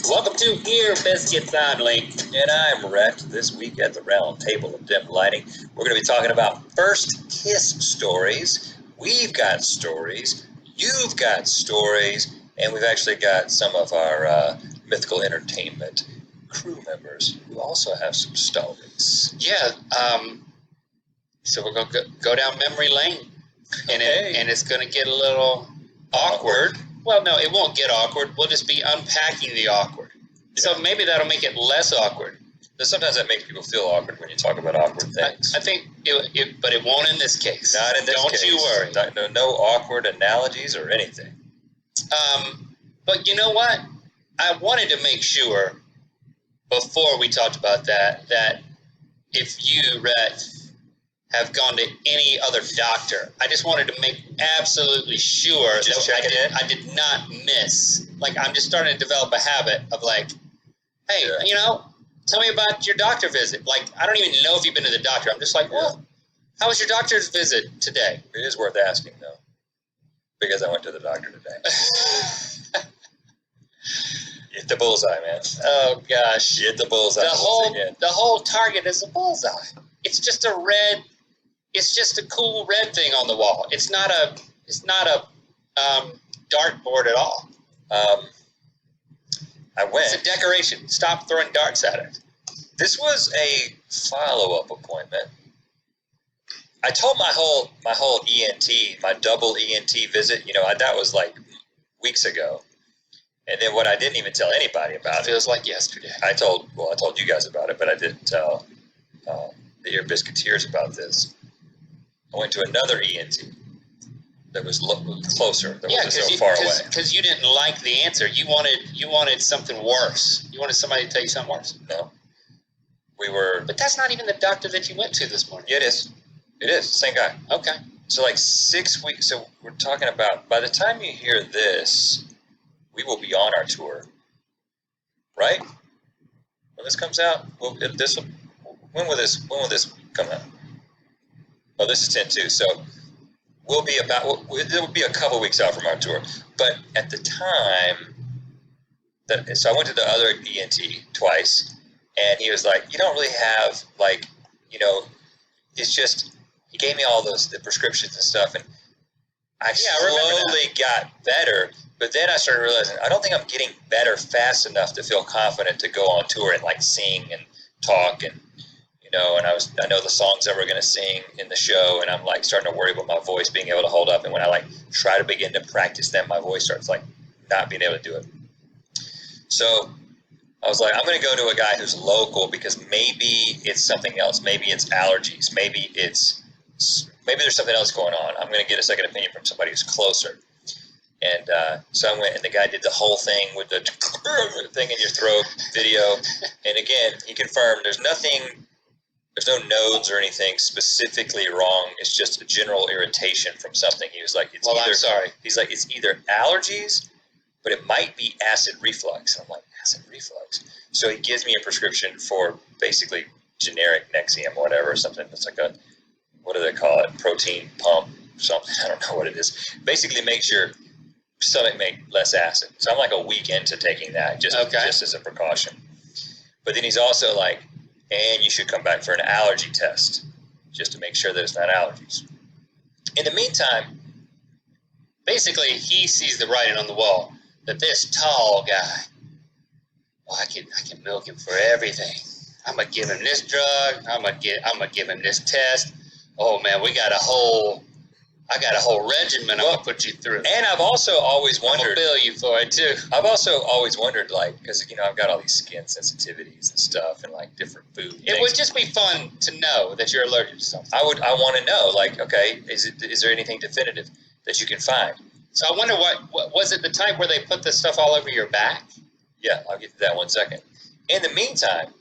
Welcome to Ear Biscuits. I'm Link. And I'm Rhett. This week at the round table of dim lighting, we're going to be talking about first kiss stories. We've got stories, you've got stories, and we've actually got some of our mythical entertainment crew members who also have some stories. Yeah, so we're going to go down memory lane, and, and it's going to get a little awkward. Well, no, it won't get awkward. We'll just be unpacking the awkward. Yeah. So maybe that'll make it less awkward. Sometimes that makes people feel awkward when you talk about awkward things. I think, but it won't in this case. Not in this case. Don't you worry. No awkward analogies or anything. But you know what? I wanted to make sure, before we talked about that if you, Rhett, have gone to any other doctor, I just wanted to make absolutely sure that I did not miss. Like, I'm just starting to develop a habit of like, hey, tell me about your doctor visit. Like, I don't even know if you've been to the doctor. I'm just like, well, how was your doctor's visit today? It is worth asking, though, because I went to the doctor today. You hit the bullseye, man. Oh, gosh. You hit the bullseye. The whole target is a bullseye. It's just a red... It's just a cool red thing on the wall. It's not a dartboard at all. I went. It's a decoration. Stop throwing darts at it. This was a follow-up appointment. I told my whole ENT, my double ENT visit. That was like weeks ago. And then what I didn't even tell anybody about it. Feels like yesterday. I told you guys about it, but I didn't tell the Ear Biscuiteers about this. I went to another ENT that was closer, that wasn't so far away. Because you didn't like the answer. You wanted something worse. You wanted somebody to tell you something worse. No. But that's not even the doctor that you went to this morning. Yeah, it is. It is. Same guy. Okay. So like 6 weeks, so we're talking about, by the time you hear this, we will be on our tour. Right? When this comes out, when will this come out? Oh, this is 10-2, so it'll be a couple weeks out from our tour. But at the time, so I went to the other ENT twice, and he was like, you don't really have, it's just, he gave me all the prescriptions and stuff, and I slowly got better, but then I started realizing, I don't think I'm getting better fast enough to feel confident to go on tour and, sing and talk and, and I know the songs that we're going to sing in the show, and I'm starting to worry about my voice being able to hold up. And when I try to begin to practice them, my voice starts not being able to do it. So I was like, I'm going to go to a guy who's local because maybe it's something else. Maybe it's allergies. Maybe there's something else going on. I'm going to get a second opinion from somebody who's closer. And so I went, and the guy did the whole thing with the thing in your throat video. And again, he confirmed there's no nodes or anything specifically wrong. It's just a general irritation from something. He was like, I'm sorry. He's like, it's either allergies, but it might be acid reflux. And I'm like, acid reflux? So he gives me a prescription for basically generic Nexium, whatever, something that's like what do they call it? Protein pump, something. I don't know what it is. Basically makes your stomach make less acid. So I'm like a week into taking that just as a precaution. But then he's also like, and you should come back for an allergy test just to make sure that it's not allergies. In the meantime, basically, he sees the writing on the wall that this tall guy, I can milk him for everything. I'm gonna give him this drug. I'm gonna give him this test. Oh man, I got a whole regimen I'm gonna put you through. And I've also always wondered. I'm gonna bill you for it too. I've also always wondered, because I've got all these skin sensitivities and stuff, and different food. It would just be fun to know that you're allergic to something. I want to know, okay, is there anything definitive that you can find? So I wonder what was it the type where they put this stuff all over your back? Yeah, I'll get to that one second. In the meantime,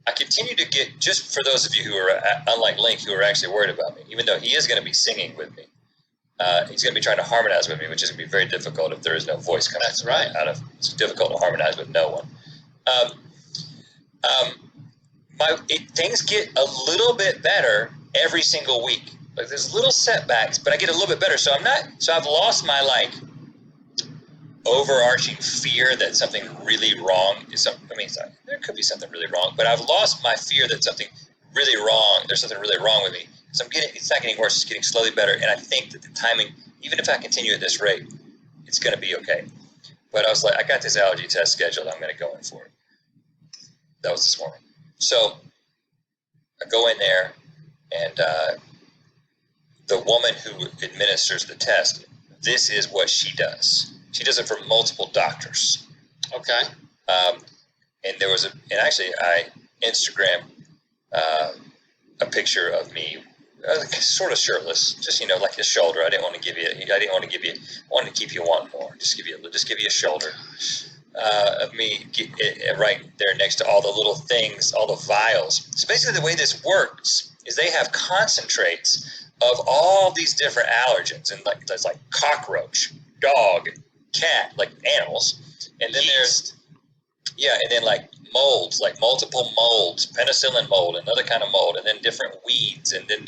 I continue to get, just for those of you who are, unlike Link, who are actually worried about me, even though he is going to be singing with me, he's going to be trying to harmonize with me, which is going to be very difficult if there is no voice coming out of. It's difficult to harmonize with no one. Things get a little bit better every single week. There's little setbacks, but I get a little bit better. So I've lost my overarching fear that something really wrong is something. I mean, there could be something really wrong, but I've lost my fear that something really wrong. There's something really wrong with me. So it's not getting worse. It's getting slowly better, and I think that the timing, even if I continue at this rate, it's going to be okay. But I was like, I got this allergy test scheduled. I'm going to go in for it. That was this morning. So I go in there, and the woman who administers the test, this is what she does. She does it for multiple doctors. Okay. And there was I Instagram a picture of me, sort of shirtless, just like a shoulder. I wanted to keep you wanting more. Just give you a shoulder of me right there next to all the little things, all the vials. So basically, the way this works is they have concentrates of all these different allergens, and there's like cockroach, dog, cat, like animals, and then there's and then like molds, like multiple molds, penicillin mold, another kind of mold, and then different weeds, and then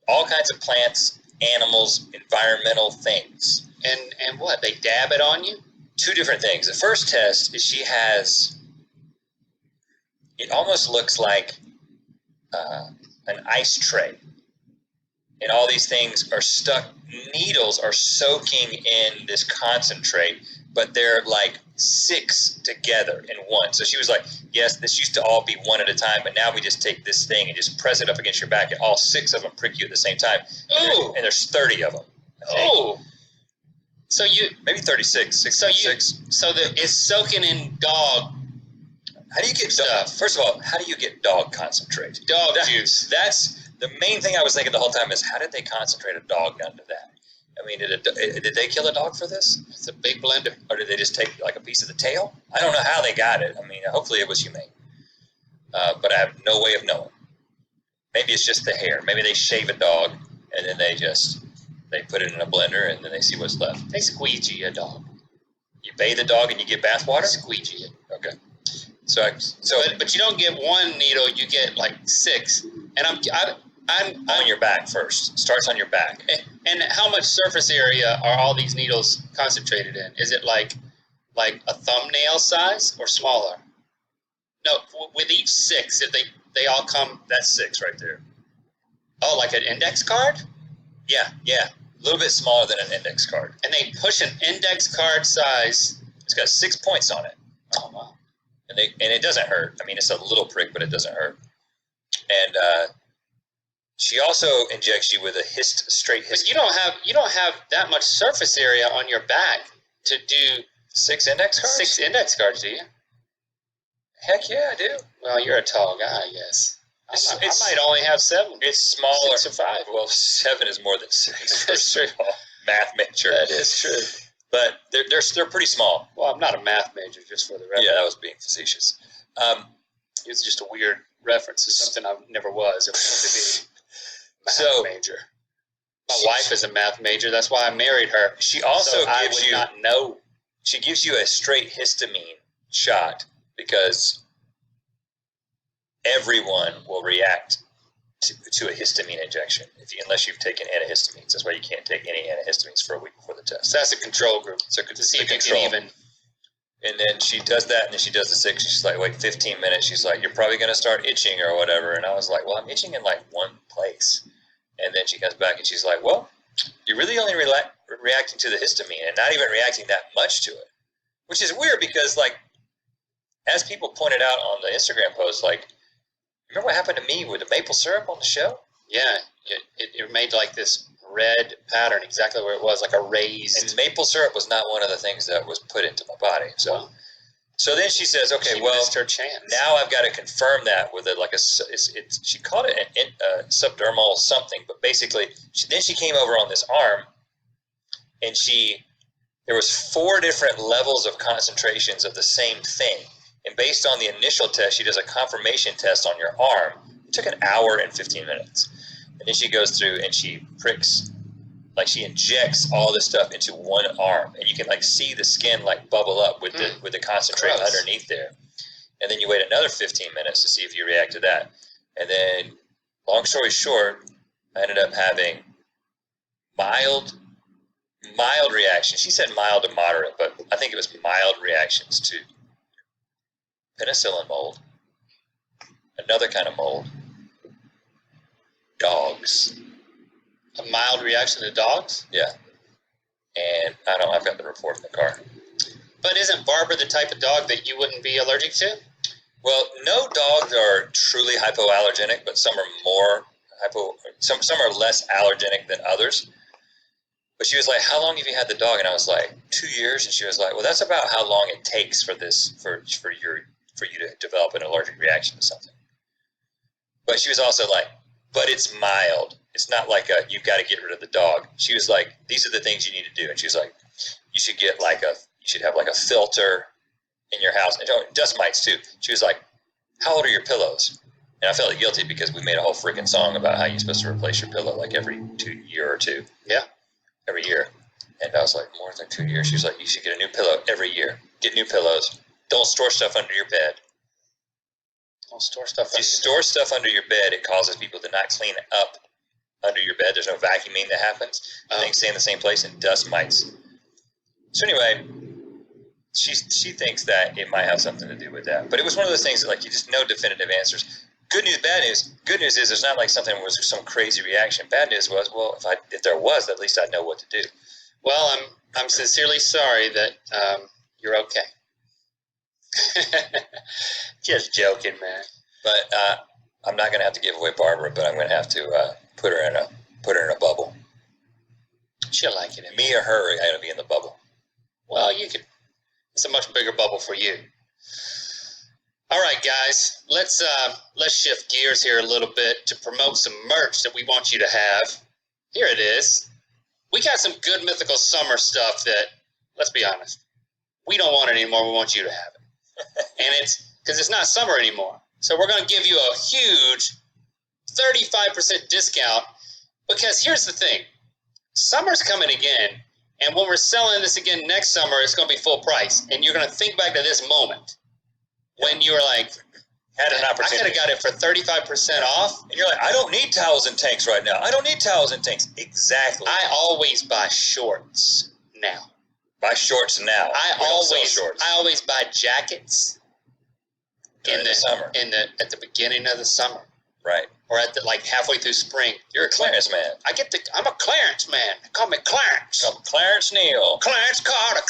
all kinds of plants, animals, environmental things. And what, they dab it on you? Two different things. The first test is it almost looks like an ice tray. And all these things are stuck, needles are soaking in this concentrate, but they're like 6 together in one. So she was like, yes, this used to all be one at a time, but now we just take this thing and just press it up against your back, and all 6 of them prick you at the same time. And there's 30 of them. Oh. So maybe 36. It's soaking in dog. How do you get stuff? First of all, how do you get dog concentrate? Dog juice. That's the main thing I was thinking the whole time, is how did they concentrate a dog down to that? I mean, did they kill a dog for this? It's a big blender. Or did they just take like a piece of the tail? I don't know how they got it. I mean, hopefully it was humane. But I have no way of knowing. Maybe it's just the hair. Maybe they shave a dog and then they put it in a blender and then they see what's left. They squeegee a dog. You bathe the dog and you get bath water? Squeegee it. Okay. But you don't get one needle, you get like 6. And I'm on your back first. Starts on your back. And how much surface area are all these needles concentrated in? Is it like a thumbnail size or smaller? No, with each 6, if they all come. That's 6 right there. Oh, like an index card? Yeah. A little bit smaller than an index card. And they push an index card size. It's got 6 points on it. Oh, wow. And it doesn't hurt. I mean, it's a little prick, but it doesn't hurt. And she also injects you with a straight hist. But you don't have that much surface area on your back to do 6 index cards. 6 index cards, do you? Heck yeah, I do. Well, you're a tall guy, I guess. I might only have 7. It's smaller. 6 or 5. Well, 7 is more than 6. That's true. Math major. That is true. But they're pretty small. Well, I'm not a math major, just for the record. Yeah, that was being facetious. It's just a weird reference to something I never was. It was to be math major. My wife is a math major. That's why I married her. She also gives you. I would not know. She gives you a straight histamine shot because everyone will react to a histamine injection unless you've taken antihistamines. That's why you can't take any antihistamines for a week before the test. So that's a control group. So to see if you can even. And then she does that, and then she does the 6. She's like, wait, 15 minutes. She's like, you're probably going to start itching or whatever. And I was like, well, I'm itching in like one place. And then she comes back and she's like, well, you're really only reacting to the histamine and not even reacting that much to it, which is weird because, like, as people pointed out on the Instagram post, like, remember what happened to me with the maple syrup on the show? Yeah, it made like this red pattern exactly where it was, like a raised. And maple syrup was not one of the things that was put into my body. So then she says, okay, she missed her chance. Now I've got to confirm that with she called it a subdermal something, but basically then she came over on this arm and there was 4 different levels of concentrations of the same thing. And based on the initial test, she does a confirmation test on your arm. It took an hour and 15 minutes. And then she goes through and she pricks, like she injects all this stuff into one arm. And you can like see the skin like bubble up with the concentrate underneath there. And then you wait another 15 minutes to see if you react to that. And then, long story short, I ended up having mild mild reaction. She said mild to moderate, but I think it was mild reactions to penicillin mold, another kind of mold, dogs. A mild reaction to dogs? Yeah. And I've got the report in the car. But isn't Barbara the type of dog that you wouldn't be allergic to? Well, no dogs are truly hypoallergenic, but some are more some are less allergenic than others. But she was like, "How long have you had the dog?" And I was like, 2 years. And she was like, "Well, that's about how long it takes for you to develop an allergic reaction to something." But she was also like, "But it's mild. It's not like you've got to get rid of the dog." She was like, "These are the things you need to do." And she was like, "You should have like a filter in your house." And dust mites too. She was like, "How old are your pillows?" And I felt guilty because we made a whole freaking song about how you're supposed to replace your pillow like every year or two. Yeah. Every year. And I was like, more than 2 years. She was like, "You should get a new pillow every year. Get new pillows. Don't store stuff under your bed." Don't store stuff If you store stuff under your bed, it causes people to not clean up under your bed. There's no vacuuming that happens. Things stay in the same place, and dust mites. So anyway, she thinks that it might have something to do with that. But it was one of those things that, like, you just no definitive answers. Good news, bad news. Good news is there's not like something was some crazy reaction. Bad news was, well, if there was, at least I'd know what to do. Well, I'm sincerely sorry that you're okay. Just joking, man. But I'm not going to have to give away Barbara, but I'm going to have to put her in a bubble. She'll like it. Me or her are going to be in the bubble. Well, you could. It's a much bigger bubble for you. All right, guys, let's shift gears here a little bit to promote some merch that we want you to have. Here it is. We got some good mythical summer stuff that, let's be honest, we don't want it anymore. We want you to have it. And it's because it's not summer anymore. So we're going to give you a huge 35% discount because here's the thing. Summer's coming again, and when we're selling this again next summer, it's going to be full price. And you're going to think back to this moment when you were like, had an opportunity. I could have got it for 35% off. And you're like, I don't need towels and tanks right now. I don't need towels and tanks. Exactly. I always buy shorts now. Buy shorts now. I always buy jackets in the summer. At the beginning of the summer. Right. Or at the halfway through spring. You're a clearance man. I'm a clearance man. They call me Clarence. I'm Clarence Neal. Clarence Carter.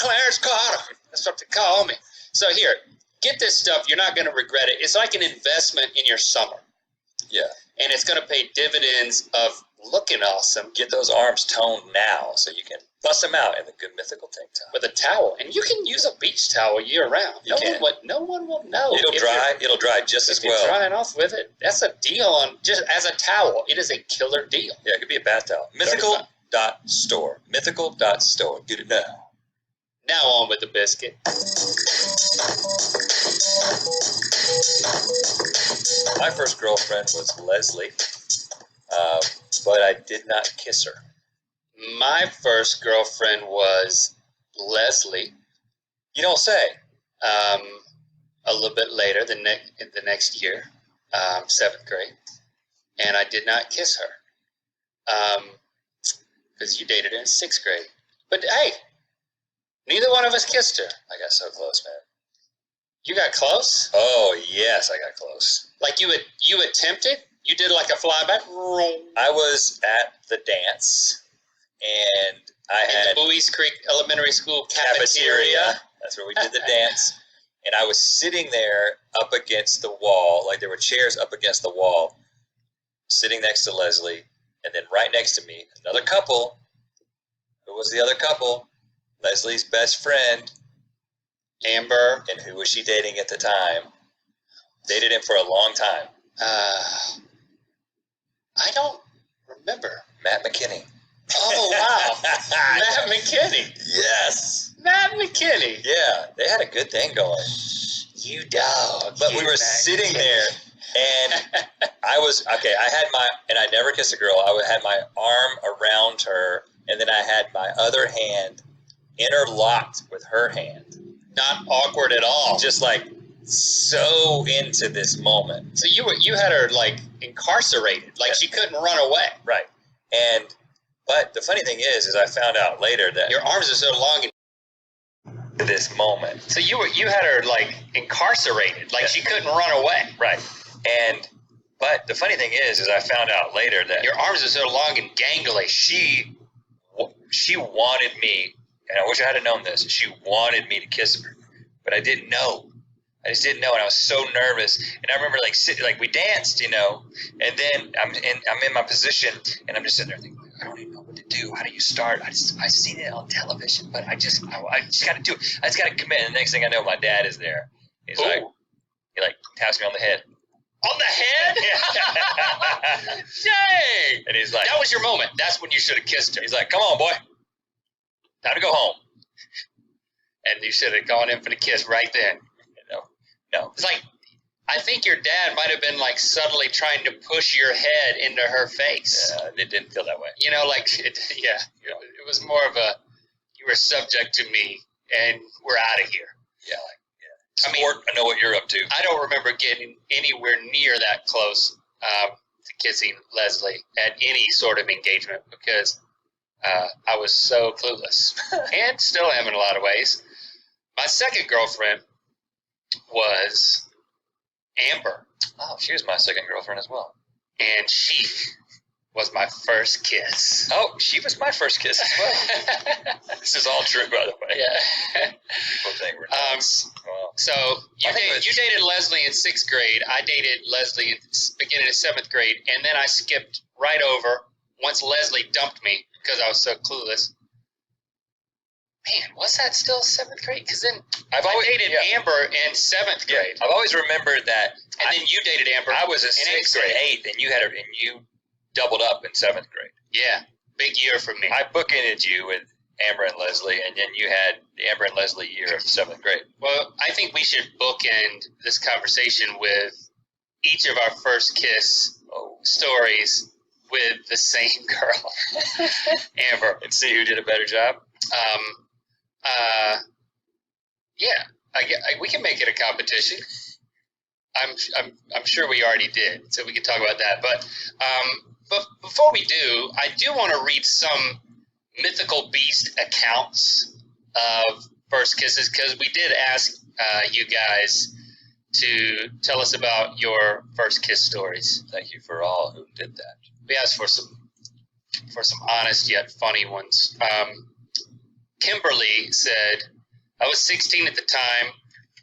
That's what they call me. So here, get this stuff. You're not going to regret it. It's like an investment in your summer. Yeah. And it's going to pay dividends of looking awesome. Get those arms toned now so you can bust them out in the good mythical tank top. With a towel. And you can use a beach towel year round. No one will know. It'll dry just as well. If you're drying off with it, that's a deal on just as a towel. It is a killer deal. Yeah, it could be a bath towel. Mythical.store. Mythical.store. Get it now. Now on with the biscuit. My first girlfriend was Leslie, but I did not kiss her. My first girlfriend was Leslie. You don't say. A little bit later, the next year, 7th grade, and I did not kiss her because you dated her in 6th grade. But hey, neither one of us kissed her. I got so close, man. You got close? Oh yes, I got close. Like you attempted? You did like a flyback? I was at the dance. And I had the Buies Creek Elementary School cafeteria. That's where we did the dance. And I was sitting there up against the wall, like there were chairs up against the wall, sitting next to Leslie. And then right next to me, another couple. Who was the other couple? Leslie's best friend, Amber. And who was she dating at the time? Dated him for a long time. I don't remember. Matt McKinney. Oh, wow. Matt McKinney. Yes. Matt McKinney. Yeah, they had a good thing going. You dog. But we were sitting there, and I never kissed a girl. I had my arm around her, and then I had my other hand interlocked with her hand. Not awkward at all. Just like so into this moment. So you had her like incarcerated, like she couldn't run away. Right. And But the funny thing is I found out later that your arms are so long. This moment. So you had her like incarcerated, like she couldn't run away. Right. But the funny thing is I found out later that your arms are so long and gangly. She wanted me, and I wish I had known this. She wanted me to kiss her, but I didn't know. I just didn't know, and I was so nervous. And I remember we danced, and then I'm in my position, and I'm just sitting there thinking, I don't even know what to do. How do you start? I've seen it on television, but I just got to do it. I just got to commit. And the next thing I know, my dad is there. He taps me on the head. On the head? Dang! And he's like, that was your moment. That's when you should have kissed her. He's like, come on, boy. Time to go home. And you should have gone in for the kiss right then. No. It's like, I think your dad might have been like subtly trying to push your head into her face. It didn't feel that way. It was more of a, you were subject to me and we're out of here. Yeah. Sport, I know what you're up to. I don't remember getting anywhere near that close to kissing Leslie at any sort of engagement because I was so clueless and still am in a lot of ways. My second girlfriend was Amber. Oh, she was my second girlfriend as well. And she was my first kiss. Oh, she was my first kiss as well. This is all true, by the way. Yeah. People think we're nuts. So you dated Leslie in 6th grade. I dated Leslie in beginning of 7th grade, and then I skipped right over once Leslie dumped me because I was so clueless. Man, was that still 7th grade? Because then I dated Amber in 7th grade. I've always remembered that. And then you dated Amber. I was in 6th and 8th, and you doubled up in 7th grade. Yeah, big year for me. I bookended you with Amber and Leslie, and then you had the Amber and Leslie year of 7th grade. Well, I think we should bookend this conversation with each of our first kiss stories with the same girl, Amber, and see who did a better job. We can make it a competition. I'm sure we already did, so we can talk about that. But before we do, I do want to read some mythical beast accounts of first kisses because we did ask you guys to tell us about your first kiss stories. Thank you for all who did that. We asked for some honest yet funny ones. Kimberly said, I was 16 at the time.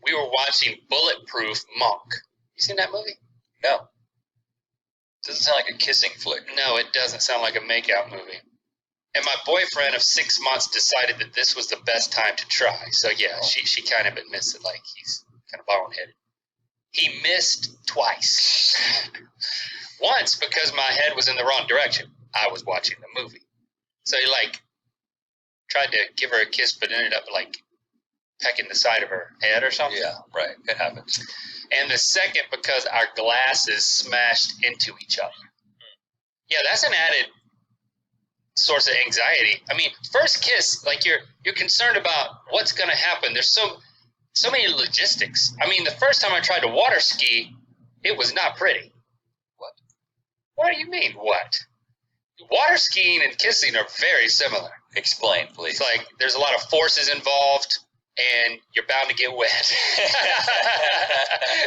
We were watching Bulletproof Monk. You seen that movie? No. Doesn't sound like a kissing flick. No, it doesn't sound like a makeout movie. And my boyfriend of 6 months decided that this was the best time to try. So yeah, she kind of admits it, like he's kind of boneheaded. He missed twice. Once because my head was in the wrong direction. I was watching the movie. So he tried to give her a kiss, but ended up pecking the side of her head or something. Yeah, right. It happens. And the second because our glasses smashed into each other. Yeah, that's an added source of anxiety. I mean, first kiss, you're concerned about what's going to happen. There's so many logistics. I mean, the first time I tried to water ski, it was not pretty. What? What do you mean, what? Water skiing and kissing are very similar. Explain, please. It's there's a lot of forces involved, and you're bound to get wet.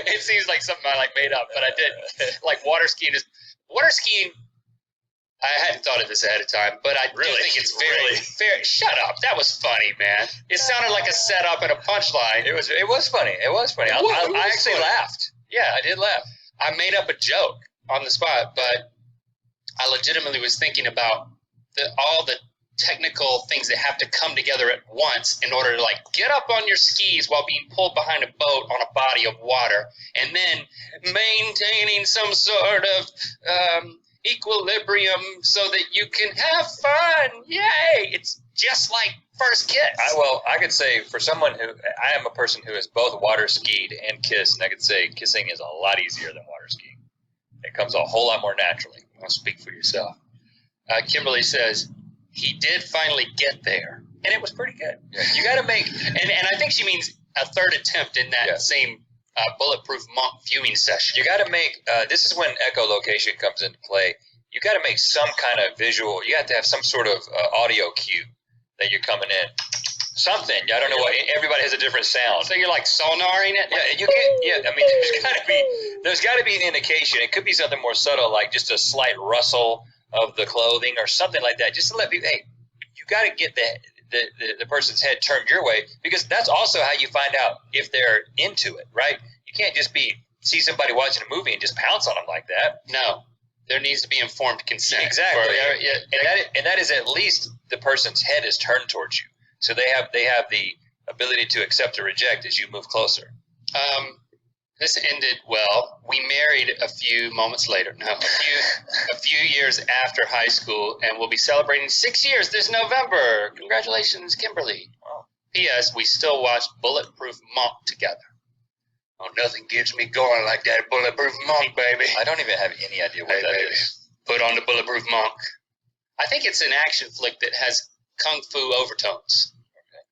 It seems like something I made up, but I did. Water skiing. I hadn't thought of this ahead of time, but I do think it's very. Shut up! That was funny, man. It sounded like a setup and a punchline. It was funny. I actually laughed. Yeah, I did laugh. I made up a joke on the spot, but I legitimately was thinking about all the technical things that have to come together at once in order to get up on your skis while being pulled behind a boat on a body of water, and then maintaining some sort of equilibrium so that you can have fun. Yay! It's just like first kiss. I could say for someone who I am a person who has both water skied and kissed, and I could say kissing is a lot easier than water skiing. It comes a whole lot more naturally. I'll speak for yourself. Kimberly says, he did finally get there. And it was pretty good. Yeah. You got to make... And I think she means a third attempt in that same Bulletproof Monk viewing session. You got to make... this is when echolocation comes into play. you got to make some kind of visual. You have to have some sort of audio cue that you're coming in. Something. I don't know what. Everybody has a different sound. So you're like sonaring it? Yeah, you can't. Yeah, I mean, there's got to be an indication. It could be something more subtle, like just a slight rustle of the clothing or something like that, just to let people. Hey, you got to get the person's head turned your way, because that's also how you find out if they're into it, right? You can't just see somebody watching a movie and just pounce on them like that. No. There needs to be informed consent. Exactly. And that is at least the person's head is turned towards you. So they have the ability to accept or reject as you move closer. This ended well. We married a few moments later. No, a few years after high school, and we'll be celebrating 6 years this November. Congratulations, Kimberly. Wow. P.S. We still watch Bulletproof Monk together. Oh, nothing gets me going like that Bulletproof Monk, baby. I don't even have any idea what that is. Put on the Bulletproof Monk. I think it's an action flick that has kung fu overtones. Okay.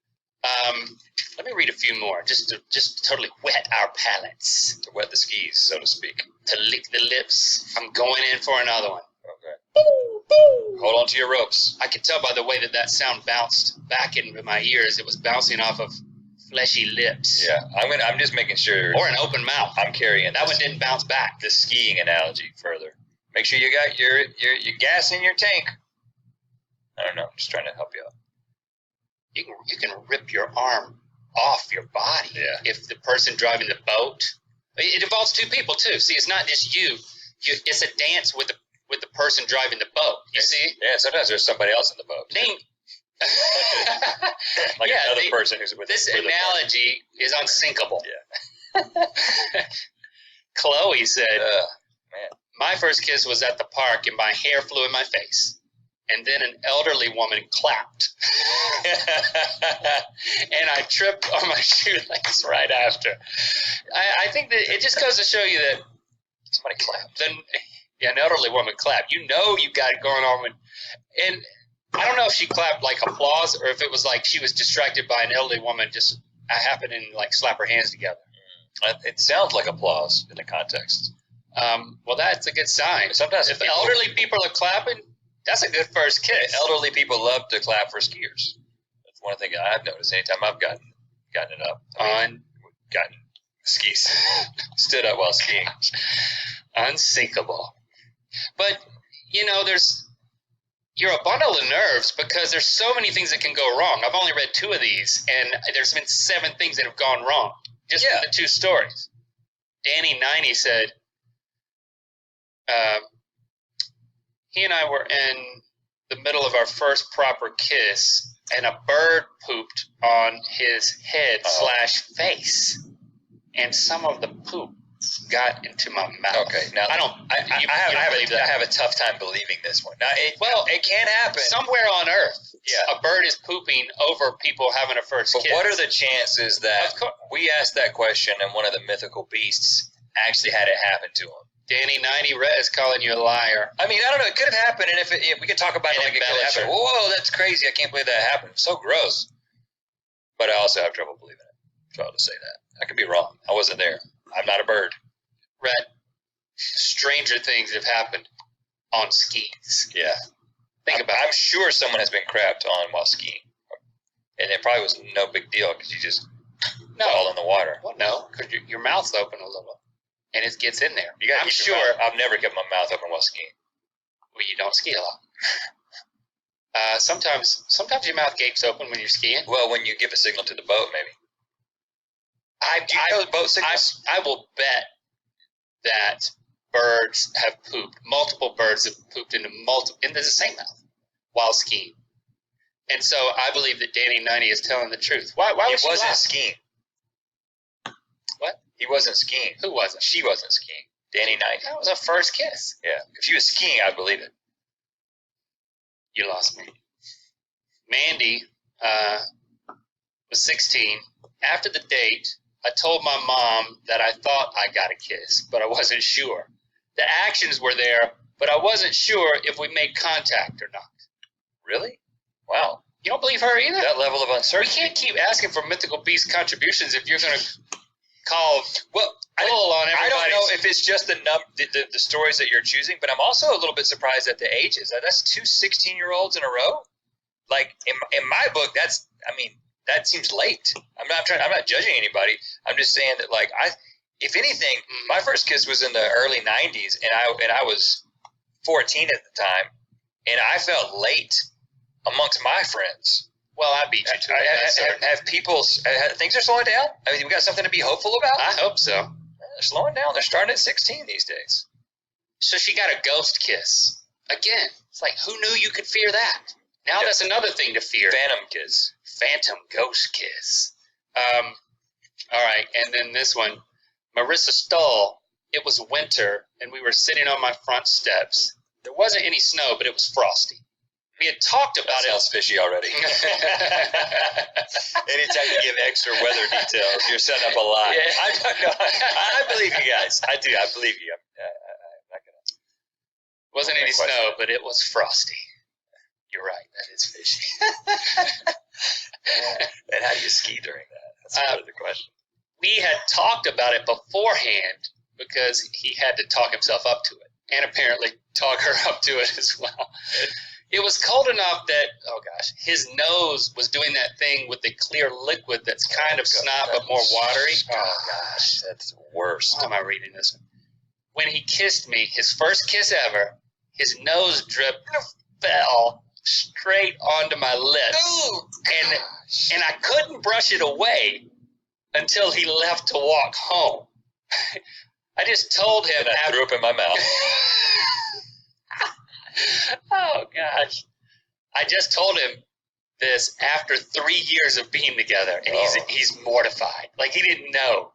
Let me read a few more, just to totally whet our palates. To wet the skis, so to speak. To lick the lips. I'm going in for another one. Okay. Hold on to your ropes. I could tell by the way that sound bounced back into my ears. It was bouncing off of fleshy lips. Yeah, I'm just making sure. Or an open mouth. I'm carrying that one didn't bounce back. The skiing analogy further. Make sure you got your gas in your tank. I don't know. I'm just trying to help you out. You can rip your arm off your body. Yeah. If the person driving the boat. It involves two people too. See, it's not just you. It's a dance with the person driving the boat. You see? Yeah. Sometimes there's somebody else in the boat. Another person who's with this with analogy is unsinkable. Yeah. Chloe said, man. My first kiss was at the park and my hair flew in my face. And then an elderly woman clapped. And I tripped on my shoelace right after. I think that it just goes to show you that somebody clapped. An elderly woman clapped. You know you got it going on. And I don't know if she clapped like applause or if it was like she was distracted by an elderly woman just happened and like slap her hands together. It sounds like applause in the context. Well, that's a good sign. Sometimes if elderly people are clapping, that's a good first kiss. Elderly people love to clap for skiers. That's one thing I've noticed. Anytime I've gotten it up, gotten skis, stood up while skiing. Unsinkable. But you're a bundle of nerves because there's so many things that can go wrong. I've only read 2 of these, and there's been 7 things that have gone wrong just in the 2 stories. Danny 90 said, he and I were in the middle of our first proper kiss, and a bird pooped on his head / face, and some of the poop got into my mouth. Okay, now I have a tough time believing this one. Now, it can happen somewhere on Earth. Yeah, a bird is pooping over people having a first kiss. But what are the chances that we asked that question and one of the mythical beasts actually had it happen to him? Danny 90 Rhett is calling you a liar. I mean, I don't know. It could have happened, and if we could talk about it like it could happen. Whoa, that's crazy! I can't believe that happened. So gross. But I also have trouble believing it. So I'll just say that. I could be wrong. I wasn't there. I'm not a bird. Rhett, stranger things have happened on skis. Yeah. I'm sure someone has been crapped on while skiing, and it probably was no big deal because you just fall in the water. Well, no, because your mouth's open a little. And it gets in there. I'm sure I've never kept my mouth open while skiing. Well, you don't ski a lot. Sometimes your mouth gapes open when you're skiing. Well, when you give a signal to the boat, maybe. Do you know boat signals? I will bet that birds have pooped. Multiple birds have pooped into the same mouth while skiing. And so I believe that Danny 90 is telling the truth. Why was she wasn't skiing. What? He wasn't skiing. Who wasn't? She wasn't skiing. Danny 90. That was a first kiss. Yeah. If she was skiing, I'd believe it. You lost me. Mandy was 16. After the date, I told my mom that I thought I got a kiss, but I wasn't sure. The actions were there, but I wasn't sure if we made contact or not. Really? Wow. You don't believe her either? That level of uncertainty. We can't keep asking for Mythical Beast contributions if you're going to... call bull on everybody. I don't know if it's just the stories that you're choosing, but I'm also a little bit surprised at the ages. That's 2 16-year-olds in a row. Like in my book, that seems late. I'm not judging anybody. I'm just saying that, like, if anything, my first kiss was in the early 90s, and I was 14 at the time, and I felt late amongst my friends. Well, I beat you to it. Have people things are slowing down? I mean, we got something to be hopeful about. I hope so. They're slowing down. They're starting at 16 these days. So she got a ghost kiss again. It's like, who knew you could fear that? Now that's another thing to fear. Phantom kiss. Phantom ghost kiss. All right, and then this one, Marissa Stoll. It was winter, and we were sitting on my front steps. There wasn't any snow, but it was frosty. We had talked about it. Sounds fishy already. Anytime you give extra weather details, you're setting up a lie. Yeah. I believe you guys. I do. I believe you. I'm not gonna. Wasn't any snow, but it was frosty. You're right. That is fishy. And how do you ski during that? That's part of the question. We had talked about it beforehand because he had to talk himself up to it, and apparently talk her up to it as well. It was cold enough that, his nose was doing that thing with the clear liquid that's kind of snot but more watery. Oh, gosh, that's worse. How am I reading this? When he kissed me, his first kiss ever, his nose drip fell straight onto my lips. Ooh, and I couldn't brush it away until he left to walk home. I just told him. And I threw up in my mouth. Oh, gosh. I just told him this after 3 years of being together, and he's mortified. Like, he didn't know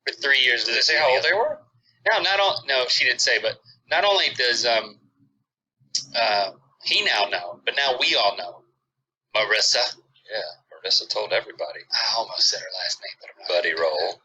for 3 years. Did they say how old they were? No, she didn't say, but not only does he now know, but now we all know. Marissa. Yeah, Marissa told everybody. I almost said her last name, but I'm not. Buddy roll.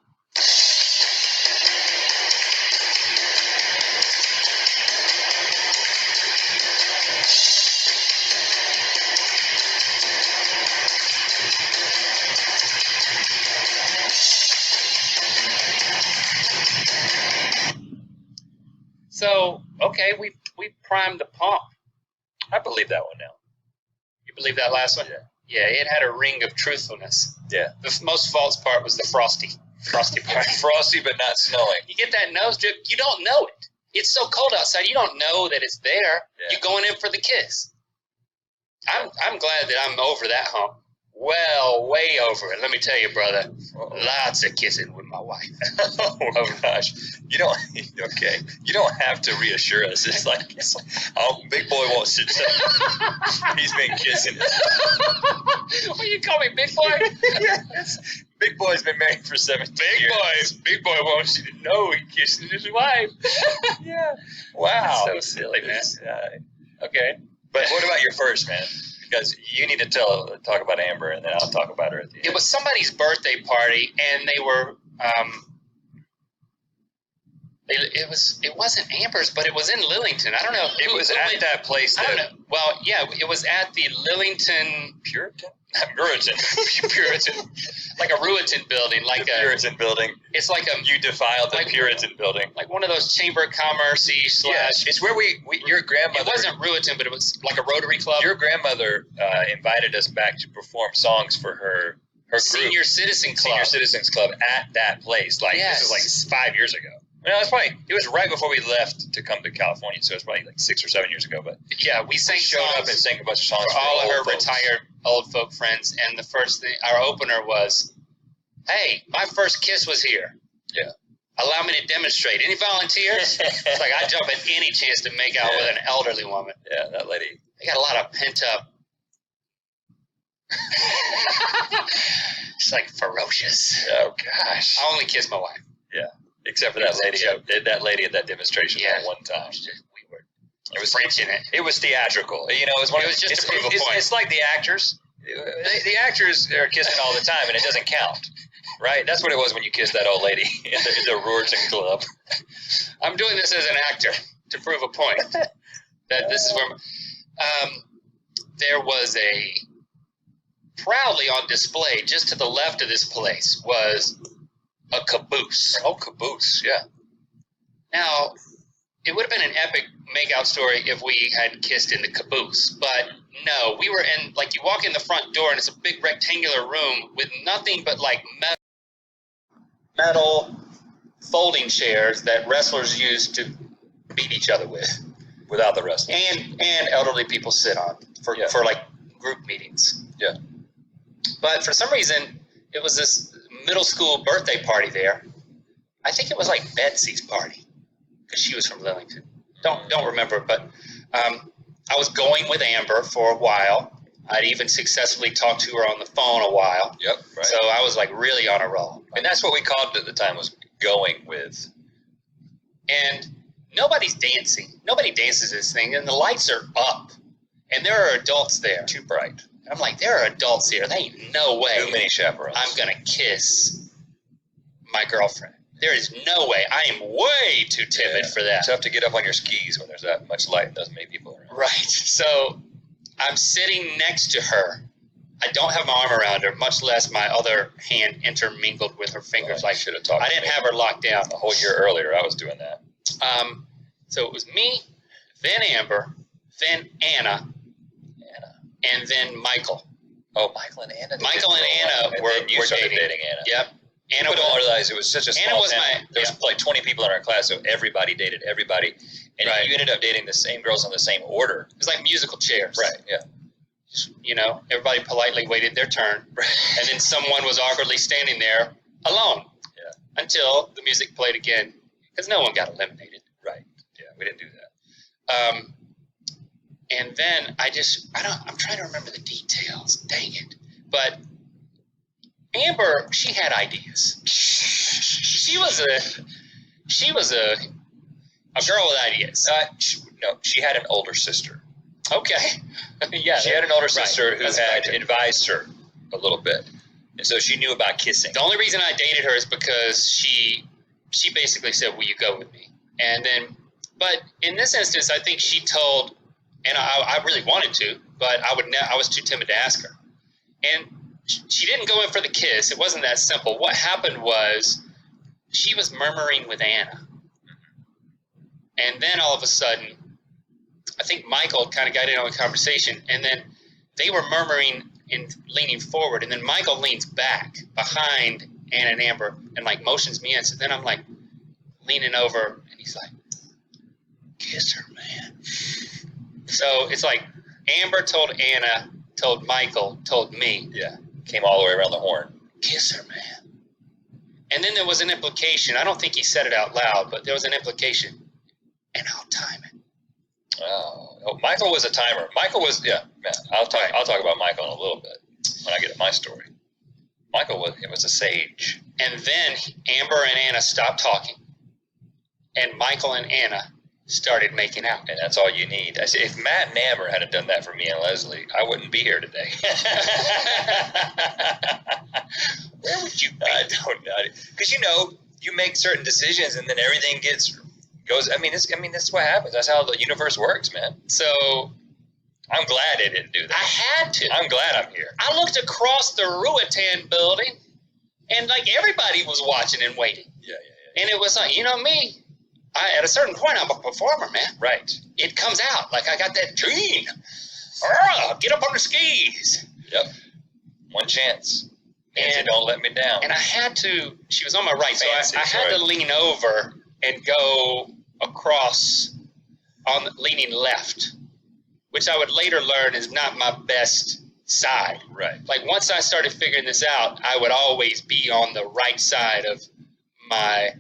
So, okay, we primed the pump. I believe that one now. You believe that last one? Yeah. Yeah, it had a ring of truthfulness. Yeah. The most false part was the frosty part. Frosty but not snowing. You get that nose drip, you don't know it. It's so cold outside, you don't know that it's there. Yeah. You're going in for the kiss. I'm glad that I'm over that hump. Well, way over it. Let me tell you, brother. Lots of kissing with my wife. Oh gosh, you don't have to reassure us. It's like big boy wants to tell. He's been kissing. What, you call me big boy? Yes. Big boy's been married for 17 years. Big boy wants you to know he kissing his wife. Yeah. Wow. So silly, man. Okay. But what about your first, man? Because you need to talk about Amber, and then I'll talk about her at the end. It was somebody's birthday party, and they were it wasn't Amber's, but it was in Lillington. I don't know. It was at that place. I don't know. Well, yeah, it was at the Lillington Puritan, like a Ruetan building, like a Puritan building. It's like a you defiled the Puritan building, like one of those Chamber of Commerce / Yeah, it's where we your grandmother. It wasn't Ruetan, but it was like a Rotary Club. Your grandmother invited us back to perform songs for her Senior Citizens Club at that place. Like yes. This was like 5 years ago. No, it was right before we left to come to California, so it was probably like 6 or 7 years ago. But yeah, we showed up and sang a bunch of songs for all of her folks. Retired old folk friends, and the first thing, our opener was, "Hey, my first kiss was here. Yeah, allow me to demonstrate. Any volunteers?" It's like I jump at any chance to make out with an elderly woman. Yeah, that lady. They got a lot of pent up. It's like ferocious. Oh gosh. I only kiss my wife. Yeah. Except for that lady at that demonstration that one time. It was Frenching it. It was theatrical. You know, it was just to prove a point. It's like the actors. The actors are kissing all the time, and it doesn't count. Right? That's what it was when you kissed that old lady in the Rorton Club. I'm doing this as an actor to prove a point. That this is where there was proudly on display just to the left of this place was a caboose. Oh, caboose, yeah. Now, it would have been an epic makeout story if we had kissed in the caboose, but no, we were in, like, you walk in the front door and it's a big rectangular room with nothing but, like, metal folding chairs that wrestlers use to beat each other with. Without the wrestling. And elderly people sit on for like group meetings. Yeah. But for some reason, it was this middle school birthday party there. I think it was like Betsy's party because she was from Lillington. Don't remember, but I was going with Amber for a while. I'd even successfully talked to her on the phone a while. Yep. Right. So I was like really on a roll. And that's what we called it at the time, was going with. And nobody's dancing. Nobody dances this thing, and the lights are up, and there are adults there. Too bright. I'm like, there are adults here. There ain't no way. Too many chaperones. I'm gonna kiss my girlfriend. There is no way. I am way too timid for that. It's tough to get up on your skis when there's that much light and those many people around. Right. So I'm sitting next to her. I don't have my arm around her, much less my other hand intermingled with her fingers. Well, I should have talked. I didn't have her locked down. A whole year earlier, I was doing that. So it was me, then Amber, then Anna, and then Michael. Oh, Michael and Anna. Michael and Anna were dating Anna. Yep. Anna People don't realize it was such a small town. There was like 20 people in our class, so everybody dated everybody. And you ended up dating the same girls in the same order. It was like musical chairs. Right, yeah. You know, everybody politely waited their turn. Right. And then someone was awkwardly standing there alone. Yeah. Until the music played again. Because no one got eliminated. Right. Yeah, we didn't do that. And then I'm trying to remember the details. Dang it. But Amber, she had ideas. She was a girl with ideas. No, she had an older sister. Okay. Yeah. She had an older sister who That's had effective. advised her a little bit. And so she knew about kissing. The only reason I dated her is because she basically said, will you go with me? And then, but in this instance, I think she told, and I really wanted to, but I was too timid to ask her. And she didn't go in for the kiss. It wasn't that simple. What happened was she was murmuring with Anna. And then all of a sudden, I think Michael kind of got in on the conversation, and then they were murmuring and leaning forward, and then Michael leans back behind Anna and Amber and like motions me in. So then I'm like leaning over, and he's like, kiss her, man. So it's like Amber told Anna, told Michael, told me. Yeah. Came all the way around the horn. Kiss her, man. And then there was an implication. I don't think he said it out loud, but there was an implication. And I'll time it. Oh, Michael was a timer. Michael was, man. I'll talk about Michael in a little bit when I get to my story. Michael was a sage. And then Amber and Anna stopped talking, and Michael and Anna started making out. And that's all you need. I said, if Matt and Amber hadn't done that for me and Leslie, I wouldn't be here today. Where would you be? I don't know. Because you make certain decisions, and then everything goes. I mean, that's what happens. That's how the universe works, man. So I'm glad they didn't do that. I had to. I'm glad I'm here. I looked across the Ruatan building, and like everybody was watching and waiting. Yeah. And it was like, me. At a certain point, I'm a performer, man. Right. It comes out. Like, I got that gene. Get up on the skis. Yep. One chance. And don't let me down. And I had to, she was on my right, Fancy, so I had to lean over and go across leaning left, which I would later learn is not my best side. Right. Like, once I started figuring this out, I would always be on the right side of my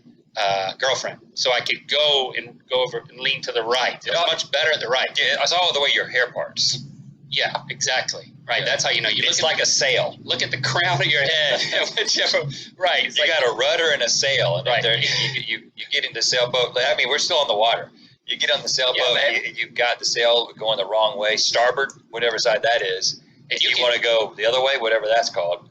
girlfriend, so I could go over and lean to the right. It was much better at the right. Yeah, I saw the way your hair parts. Yeah, exactly. Right, that's how you know. It's like a sail. Look at the crown of your head. Whichever. Right. You got a rudder and a sail, and there, you get into sailboat. I mean, we're still on the water. You get on the sailboat, and you've got the sail going the wrong way, starboard, whatever side that is. If you want to go the other way, whatever that's called,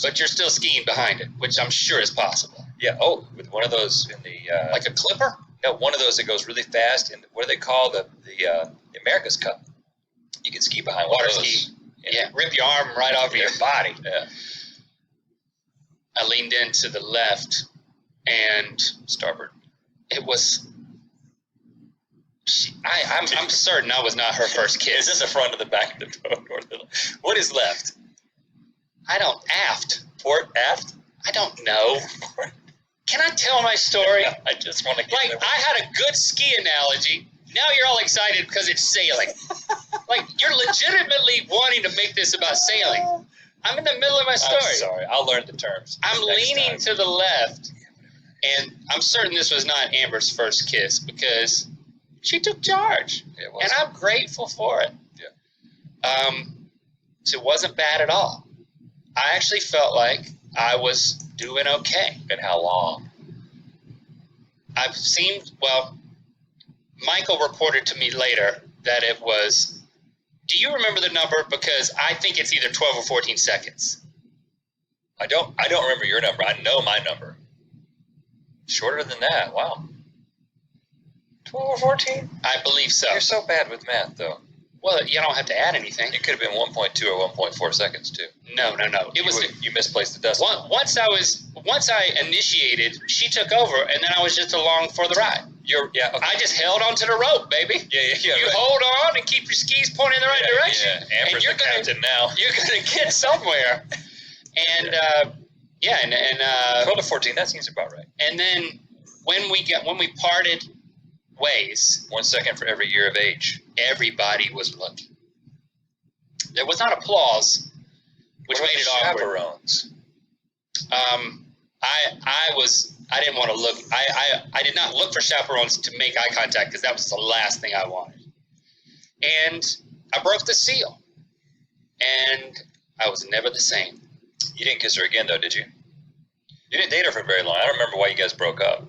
But you're still skiing behind it, which I'm sure is possible. Yeah. Oh, with one of those in the like a clipper. No, one of those that goes really fast. And what do they call the America's Cup? You can ski behind water one of those. ski. Yeah, rip your arm right off of your body. Yeah. I leaned in to the left, and Starboard. it was. I'm certain I was not her first kiss. Is it the front or the back of the boat? What is left? I don't aft. Port aft? I don't know. Can I tell my story? I just want to get Like, I had a good ski analogy. Now you're all excited because it's sailing. Like, you're legitimately wanting to make this about sailing. I'm in the middle of my story. I'm sorry. I'll learn the terms. I'm leaning to the left, and I'm certain this was not Amber's first kiss because she took charge, and I'm grateful for it. Yeah. So it wasn't bad at all. I actually felt like I was doing okay. And how long? Michael reported to me later that it was, do you remember the number? Because I think it's either 12 or 14 seconds. I don't remember your number. I know my number. Shorter than that. Wow. 12 or 14? I believe so. You're so bad with math, though. Well, you don't have to add anything. It could have been 1.2 or 1.4 seconds, too. No. You misplaced the decimal. Once I initiated, she took over, and then I was just along for the ride. Okay. I just held onto the rope, baby. Yeah. You hold on and keep your skis pointing in the right direction. Yeah. Amber's the captain now. You're gonna get somewhere. And 12 to 14. That seems about right. And then when we parted ways, 1 second for every year of age. Everybody was looking. There was not applause, which made it awkward. Chaperones. I didn't want to look. I did not look for chaperones to make eye contact because that was the last thing I wanted. And I broke the seal, and I was never the same. You didn't kiss her again, though, did you? You didn't date her for very long. I don't remember why you guys broke up.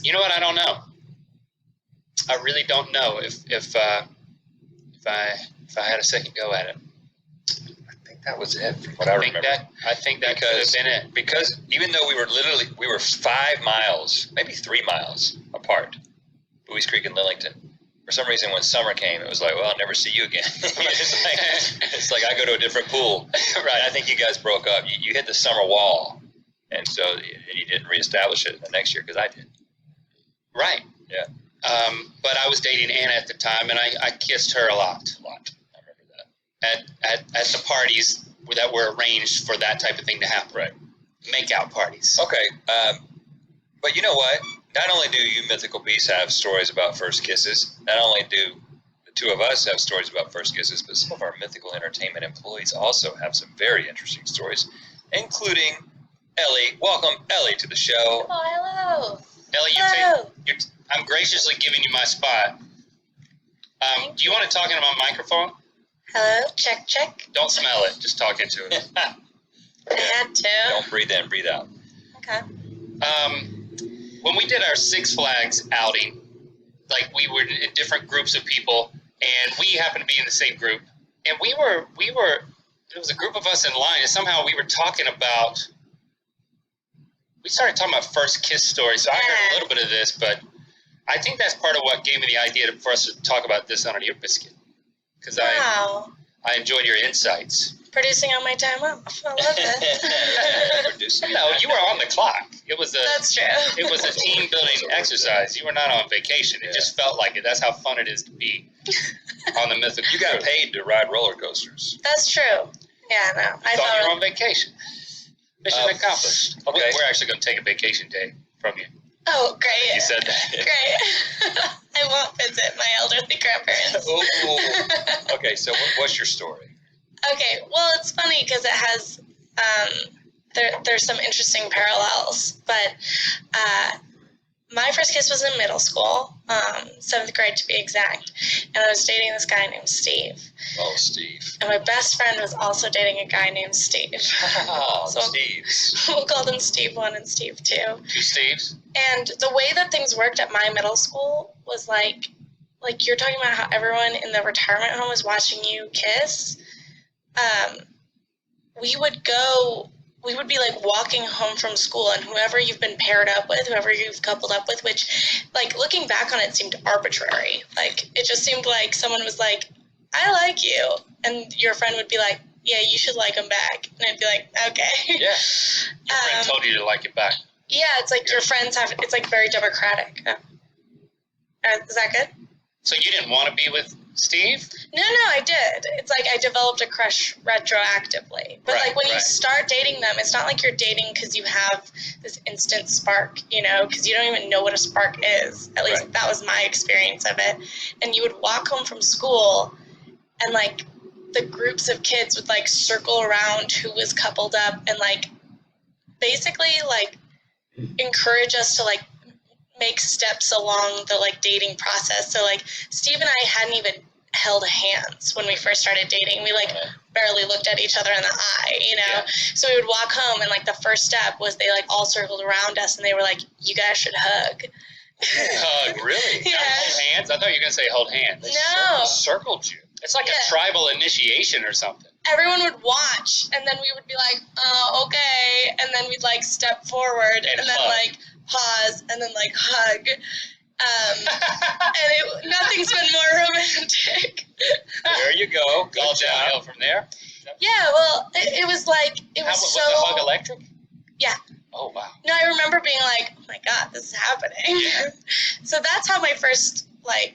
You know what? I don't know. I really don't know if I had a second go at it. I think that was it, from what I remember. I think that could have been it. Because even though we were 5 miles, maybe 3 miles apart, Bowie's Creek and Lillington. For some reason, when summer came, it was like, well, I'll never see you again. it's like I go to a different pool. Right. I think you guys broke up. You hit the summer wall, and so you didn't reestablish it the next year because I did. Right. Yeah. But I was dating Anna at the time, and I kissed her a lot. I remember that. At the parties that were arranged for that type of thing to happen. Right. Make-out parties. Okay. But you know what? Not only do you mythical beasts have stories about first kisses, not only do the two of us have stories about first kisses, but some of our mythical entertainment employees also have some very interesting stories, including Ellie. Welcome, Ellie, to the show. Oh, hello. Ellie, I'm graciously giving you my spot. Do you want to talk into my microphone? Hello, check. Don't smell it. Just talk into it. I had to. Don't breathe in, breathe out. Okay. When we did our Six Flags outing, like we were in different groups of people, and we happened to be in the same group, and we were. There was a group of us in line, and somehow we were talking about. We started talking about first kiss stories. So I heard a little bit of this, but I think that's part of what gave me the idea for us to talk about this on an ear biscuit. Because I enjoyed your insights. Producing on my time off. I love it. No, you were on the clock. That's true. It was a team building exercise. You were not on vacation. It just felt like it. That's how fun it is to be on the mythical. You got paid to ride roller coasters. That's true. Yeah, no. I thought you were on vacation. Mission accomplished. Okay. We're actually going to take a vacation day from you. Oh, great. You said that. Great. I won't visit my elderly grandparents. Ooh. Okay, so what's your story? Okay, well, it's funny because it has, there's some interesting parallels, but my first kiss was in middle school, 7th grade to be exact, and I was dating this guy named Steve. Oh, Steve. And my best friend was also dating a guy named Steve. Oh, so Steves. We'll call them Steve 1 and Steve 2. 2 Steves? And the way that things worked at my middle school was like you're talking about how everyone in the retirement home is watching you kiss. We would be like walking home from school, and whoever you've been paired up with, whoever you've coupled up with, which like looking back on it seemed arbitrary. Like it just seemed like someone was like, I like you. And your friend would be like, yeah, you should like him back. And I'd be like, okay. Yeah. Your friend told you to like it back. Yeah, it's like your friends have, it's like very democratic. Is that good? So you didn't want to be with Steve? No, I did. It's like I developed a crush retroactively. But Right, like when you right. start dating them, it's not like you're dating because you have this instant spark, you know, because you don't even know what a spark is. At least Right. that was my experience of it. And you would walk home from school and like the groups of kids would like circle around who was coupled up and like basically like encourage us to like make steps along the like dating process. So like Steve and I hadn't even held hands when we first started dating. We like barely looked at each other in the eye, you know? Yeah. So we would walk home and like the first step was they like all circled around us and they were like, you guys should hug. Hug, really? Yeah. Not hold hands? I thought you were going to say hold hands. They No. circled you. It's like Yeah. a tribal initiation or something. Everyone would watch and then we would be like, oh, okay. And then we'd like step forward and then hug. like pause and then like hug. And nothing's been more romantic. There you go. All downhill from there. Yeah, well, it was like, it was Was so... the hug electric? Yeah. Oh, wow. No, I remember being like, oh my God, this is happening. Yeah. So that's how my first, like,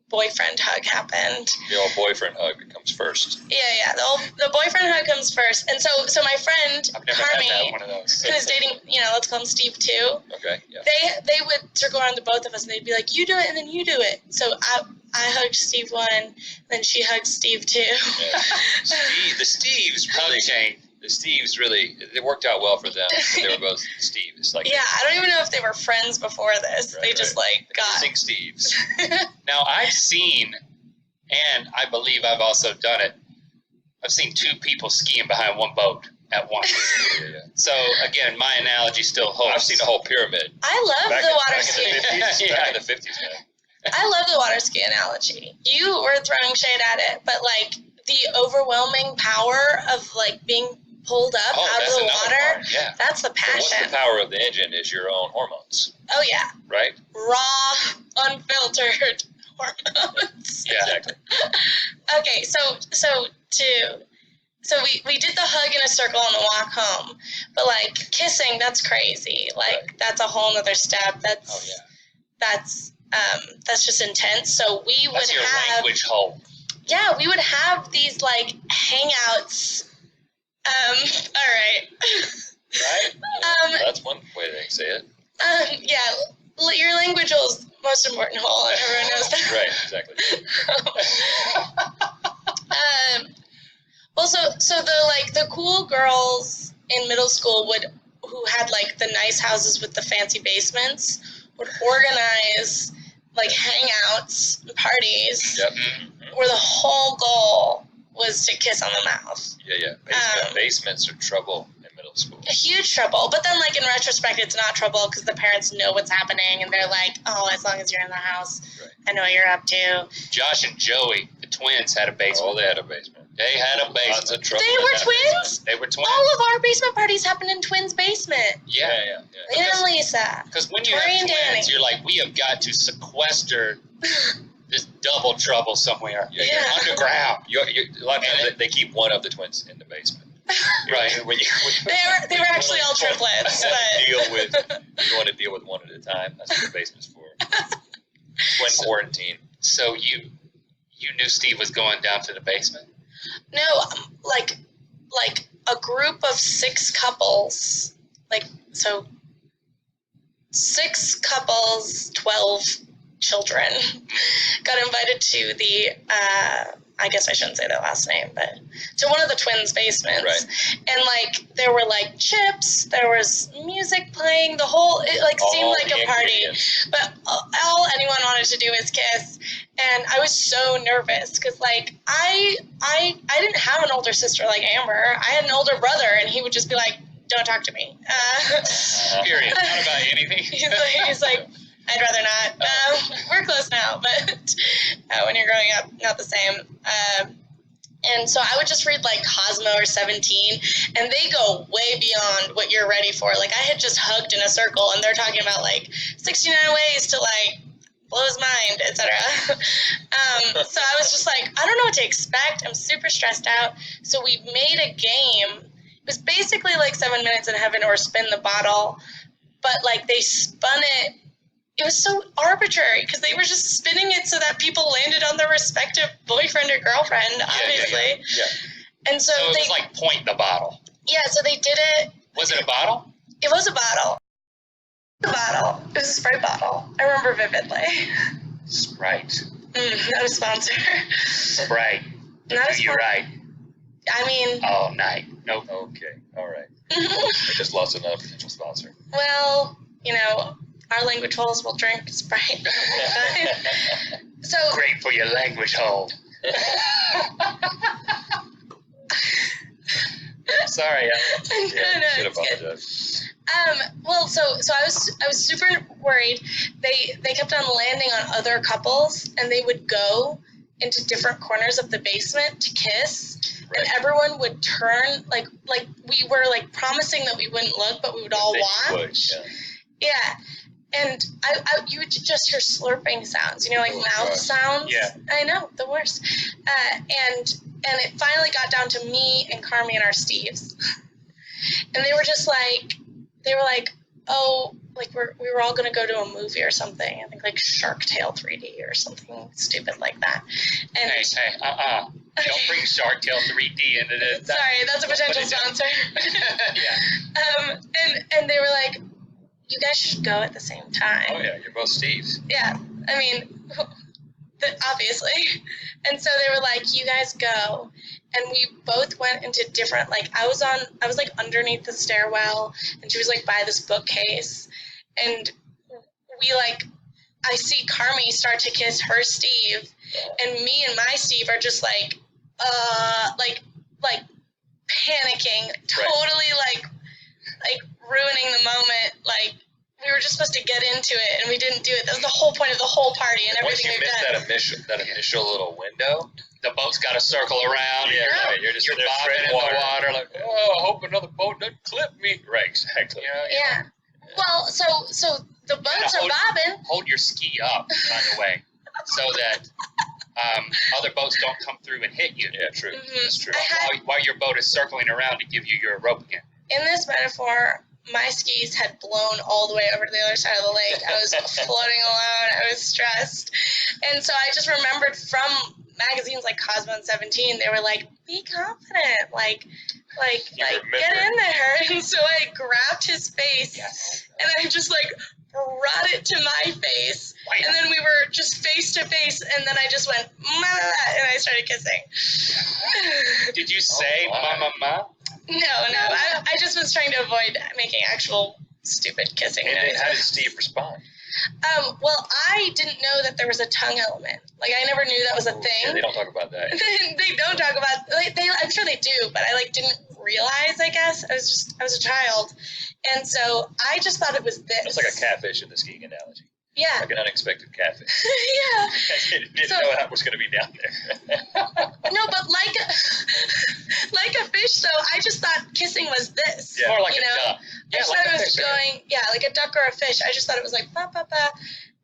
boyfriend hug happened. The old boyfriend hug comes first. Yeah. The boyfriend hug comes first. And so my friend, I've never had Carmi, one of those. who was dating, you know, let's call him Steve too, Okay, yeah. they would circle around to both of us and they'd be like, you do it and then you do it. So I hugged Steve one, then she hugged Steve two. Yeah. The Steves Hug really, chain. it worked out well for them. They were both Steve. It's like Yeah, I don't even know if they were friends before this. Right, They just right. like got... Sing Steves. Now, I've seen, and I believe I've also done it, I've seen two people skiing behind one boat at once. Yeah. So, again, my analogy still holds. I've seen a whole pyramid. I love Back the in- water back ski. in the 50s. Yeah. Back in the 50s, man. I love the water ski analogy. You were throwing shade at it, but like the overwhelming power of like being pulled up out of that's the another water, part. Yeah. that's the So what's passion. the power of the engine is your own hormones, Oh yeah, right? raw, unfiltered hormones. Yeah. Exactly. Okay, so we did the hug in a circle on the walk home, but like kissing, that's crazy. Like Right. that's a whole nother step. That's Oh yeah. that's just intense. So we would That's your have language hole. yeah, we would have these like hangouts. All right. Right? That's one way to say it. Yeah, your language is the most important hole, and everyone knows that. Right, exactly. Well, so the cool girls in middle school who had like the nice houses with the fancy basements would organize like hangouts and parties Yep. where the whole goal was to kiss on the mouth. Yeah. Basements are trouble in middle school. A huge trouble, but then like in retrospect it's not trouble because the parents know what's happening and they're like, oh, as long as you're in the house, Right. I know what you're up to. Josh and Joey, the twins, had a basement. Oh, they had a basement. They had a Lots basement. of trouble. They in were that twins? They were twins. All of our basement parties happened in twins' basement. Yeah. basement. Yeah. Leah and Lisa. Because when you Tori have and twins, Danny. you're like, we have got to sequester this double trouble somewhere. Yeah. Underground. A lot of times they keep one of the twins in the basement. Right. When you They were actually all triplets, but you want to deal with one at a time. That's what the basement's for. Twin quarantine. So you knew Steve was going down to the basement? no, like a group of 6 couples, like so 6 couples, 12 children got invited to the I guess I shouldn't say their last name, but to one of the twins' basements. Right. And like there were like chips, there was music playing, it like seemed All like the a party. ingredients. But all anyone wanted to do was kiss, and I was so nervous because like I didn't have an older sister like Amber. I had an older brother, and he would just be like, "Don't talk to me." Period. Not about anything. He's like, I'd rather not. We're close now, but when you're growing up, not the same. And so I would just read like Cosmo or 17, and they go way beyond what you're ready for. Like I had just hugged in a circle, and they're talking about like 69 ways to like blows mind, etc. So I was just like, I don't know what to expect. I'm super stressed out. So we made a game. It was basically like 7 Minutes in Heaven or Spin the Bottle, but like they spun it. It was so arbitrary because they were just spinning it so that people landed on their respective boyfriend or girlfriend, obviously. Yeah. And so it was like point the bottle. Yeah, so they did it. Was it a bottle? It was a bottle. It was a Sprite bottle. I remember vividly. Sprite. Not a sponsor. Sprite. Not Do you right? I mean. All night. Nope. Okay. All right. I just lost another potential sponsor. Well, you know, our language holes will drink Sprite. So great for your language hole. Sorry. Should apologize. Well, so I was super worried. They kept on landing on other couples, and they would go into different corners of the basement to kiss, and everyone would turn like we were like promising that we wouldn't look, but we would all watch. Yeah. And you would just hear slurping sounds, you know, like mouth sounds. Yeah. I know, the worst. And it finally got down to me and Carmi and our Steves. And they were like, oh, like we were all going to go to a movie or something. I think like Shark Tale 3D or something stupid like that. And hey, don't bring Shark Tale 3D into this. Sorry, that's a potential sponsor. Yeah. And they were like, you guys should go at the same time. Oh yeah, you're both Steves. Yeah, I mean, obviously. And so they were like, you guys go. And we both went into different, like, I was like underneath the stairwell, and she was like by this bookcase. And we like, I see Carmi start to kiss her Steve, and me and my Steve are just like panicking, totally like ruining the moment. Like, we were just supposed to get into it, and we didn't do it. That was the whole point of the whole party and everything we've done. Once you miss that initial little window, the boat's got to circle around. Yeah, right. You're bobbing in the water, like, oh, I hope another boat doesn't clip me. Right, exactly. Yeah. Well, so the boats are bobbing. Hold your ski up, by the way, so that other boats don't come through and hit you. Yeah, true. Mm-hmm. That's true. While your boat is circling around to give you your rope again. In this metaphor, my skis had blown all the way over to the other side of the lake. I was floating alone. I was stressed. And so I just remembered from magazines like Cosmo and 17, they were like, be confident, like get in there. And so I grabbed his face, and I just like brought it to my face, and then we were just face to face, and then I just went, and I started kissing. Did you say ma? No, I just was trying to avoid making actual stupid kissing noises. How did Steve respond? Well, I didn't know that there was a tongue element. Like, I never knew that was a thing. Yeah, they don't talk about that. They don't talk about, like, I'm sure they do, but I didn't realize, I guess. I was a child. And so I just thought it was this. It's like a catfish in the skiing analogy. Yeah. Like an unexpected catfish. Yeah. I didn't know that was going to be down there. No, but like a fish, though, I just thought kissing was this. Yeah. More like a duck. I just thought it was going, like a duck or a fish. I just thought it was like, ba, ba, ba.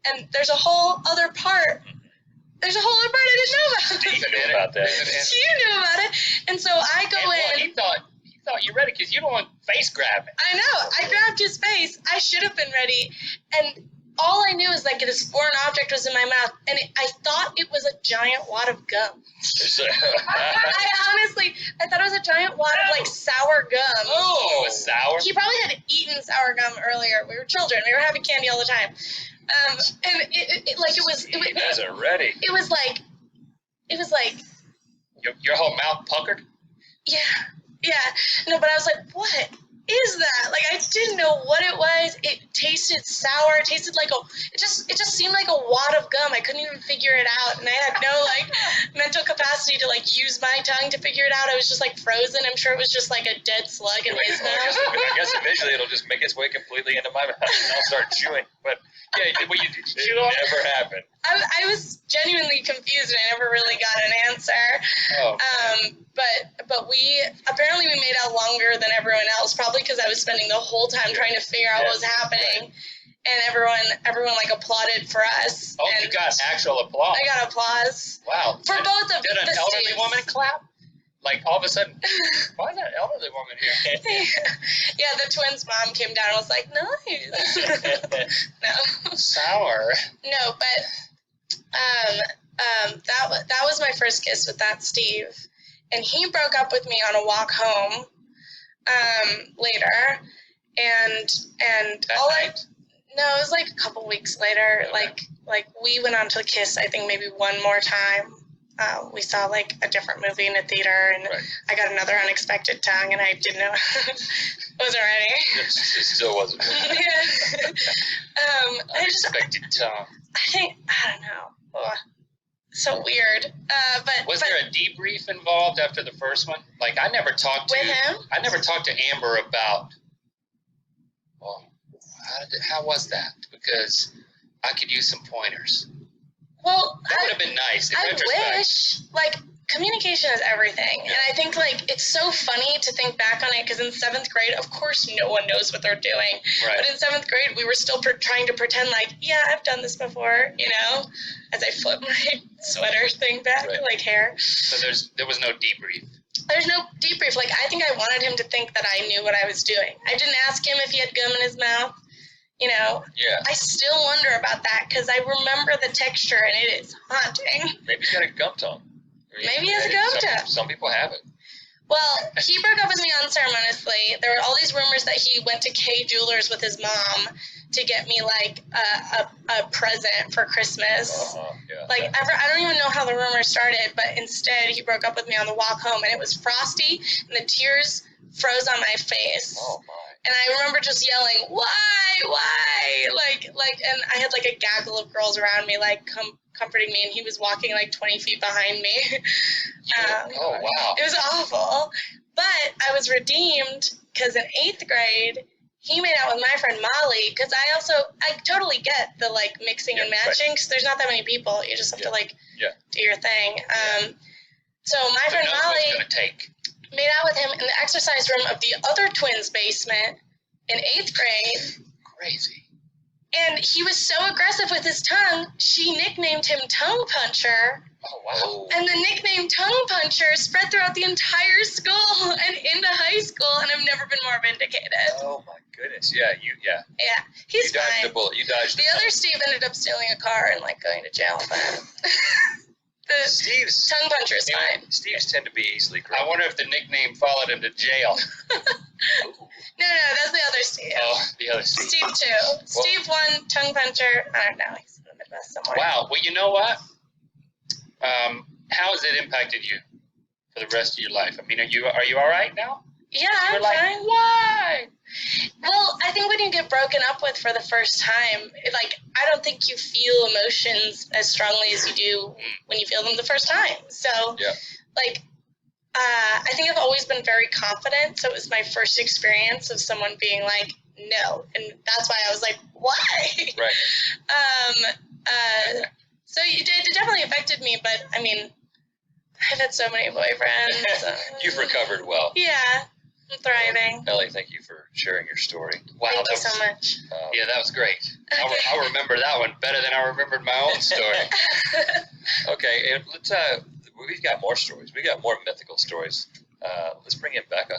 And there's a whole other part. There's a whole other part I didn't know about. Steve knew about that. You knew about it. And so I go in. He thought you ready because you don't want face grabbing. I know. I grabbed his face. I should have been ready. And all I knew is like this foreign object was in my mouth, and I thought it was a giant wad of gum. I thought it was a giant wad of like sour gum. Oh, it was sour? He probably had eaten sour gum earlier. We were children. We were having candy all the time. And it was. You guys are ready. It was like. Your whole mouth puckered? Yeah. No, but I was like, what is that? Like, I didn't know what it was. It tasted sour. It tasted like it just seemed like a wad of gum. I couldn't even figure it out, and I had no like mental capacity to like use my tongue to figure it out. I was just like frozen. I'm sure it was just like a dead slug in his mouth. I guess eventually it'll just make its way completely into my mouth, and I'll start chewing. But yeah, did you chew it never happened. I was genuinely confused, and I never really got an answer. Oh. But we made out longer than everyone else, probably because I was spending the whole time trying to figure out what was happening. and everyone like applauded for us. Oh, and you got actual applause. I got applause. Wow. For both of Did an the elderly Steves. woman clap? Like, all of a sudden, why is that elderly woman here? Yeah, the twins' mom came down and was like, nice. No. Sour. No, but that was my first kiss with that Steve. And he broke up with me on a walk home later. And That all night? No, it was like a couple weeks later. Okay. Like we went on to kiss, I think maybe one more time. We saw like a different movie in a theater, and Right. I got another unexpected tongue, and I didn't know, wasn't ready. It still wasn't. Unexpected tongue. I don't know. Ugh. So weird. But Was there a debrief involved after the first one? Like, I never talked with him? to Amber about, well, how was that? Because I could use some pointers. Well, That would have been nice in I retrospect. wish, like, communication is everything. And I think, like, it's so funny to think back on it, because in 7th grade, of course, no one knows what they're doing. Right. But in 7th grade, we were still trying to pretend like, yeah, I've done this before, you know, as I flip my sweater thing back, Right. like hair. So there was no debrief. There's no debrief. Like, I think I wanted him to think that I knew what I was doing. I didn't ask him if he had gum in his mouth. You know, Yeah. I still wonder about that, because I remember the texture, and it is haunting. Maybe he's got a gum tongue. Maybe he has a gum tongue. Some people have it. Well, he broke up with me unceremoniously. There were all these rumors that he went to K Jewelers with his mom to get me, like, a present for Christmas. Yeah. Like, I don't even know how the rumor started, but instead he broke up with me on the walk home, and it was frosty, and the tears froze on my face. Oh, my. And I remember just yelling, why? Like, and I had, like, a gaggle of girls around me, like, comforting me, and he was walking, like, 20 feet behind me. Oh, wow. It was awful. But I was redeemed, because in 8th grade, he made out with my friend Molly, because I totally get the, like, mixing and matching, because there's not that many people. You just have to, like, do your thing. So my friend Molly made out with him in the exercise room of the other twins' basement in 8th grade. Crazy. And he was so aggressive with his tongue, she nicknamed him Tongue Puncher. Oh, wow. And the nickname Tongue Puncher spread throughout the entire school and into high school, and I've never been more vindicated. Oh, my goodness. Yeah, Yeah, he's you dodged fine. the bullet. You dodged The other Steve ended up stealing a car and, like, going to jail. The Steve's Tongue Puncher is fine. Steve's tend to be easily corrupted. I wonder if the nickname followed him to jail. No, that's the other Steve. Oh, the other Steve. Steve 2. Steve 1, Tongue Puncher. I don't know. He's in the Midwest somewhere. Wow. Well, you know what? How has it impacted you for the rest of your life? I mean, are you all right now? Yeah, You're I'm like, fine. why? Well, I think when you get broken up with for the first time, I don't think you feel emotions as strongly as you do when you feel them the first time. So, I think I've always been very confident. So it was my first experience of someone being like, no. And that's why I was like, why? Right. So it definitely affected me, but I mean, I've had so many boyfriends. You've recovered well. Yeah, I'm thriving. Ellie, thank you for sharing your story. Wow, Thank you so much. Yeah, that was great. I remember that one better than I remembered my own story. Okay, and let's. We've got more stories. We got more mythical stories. Let's bring in Becca.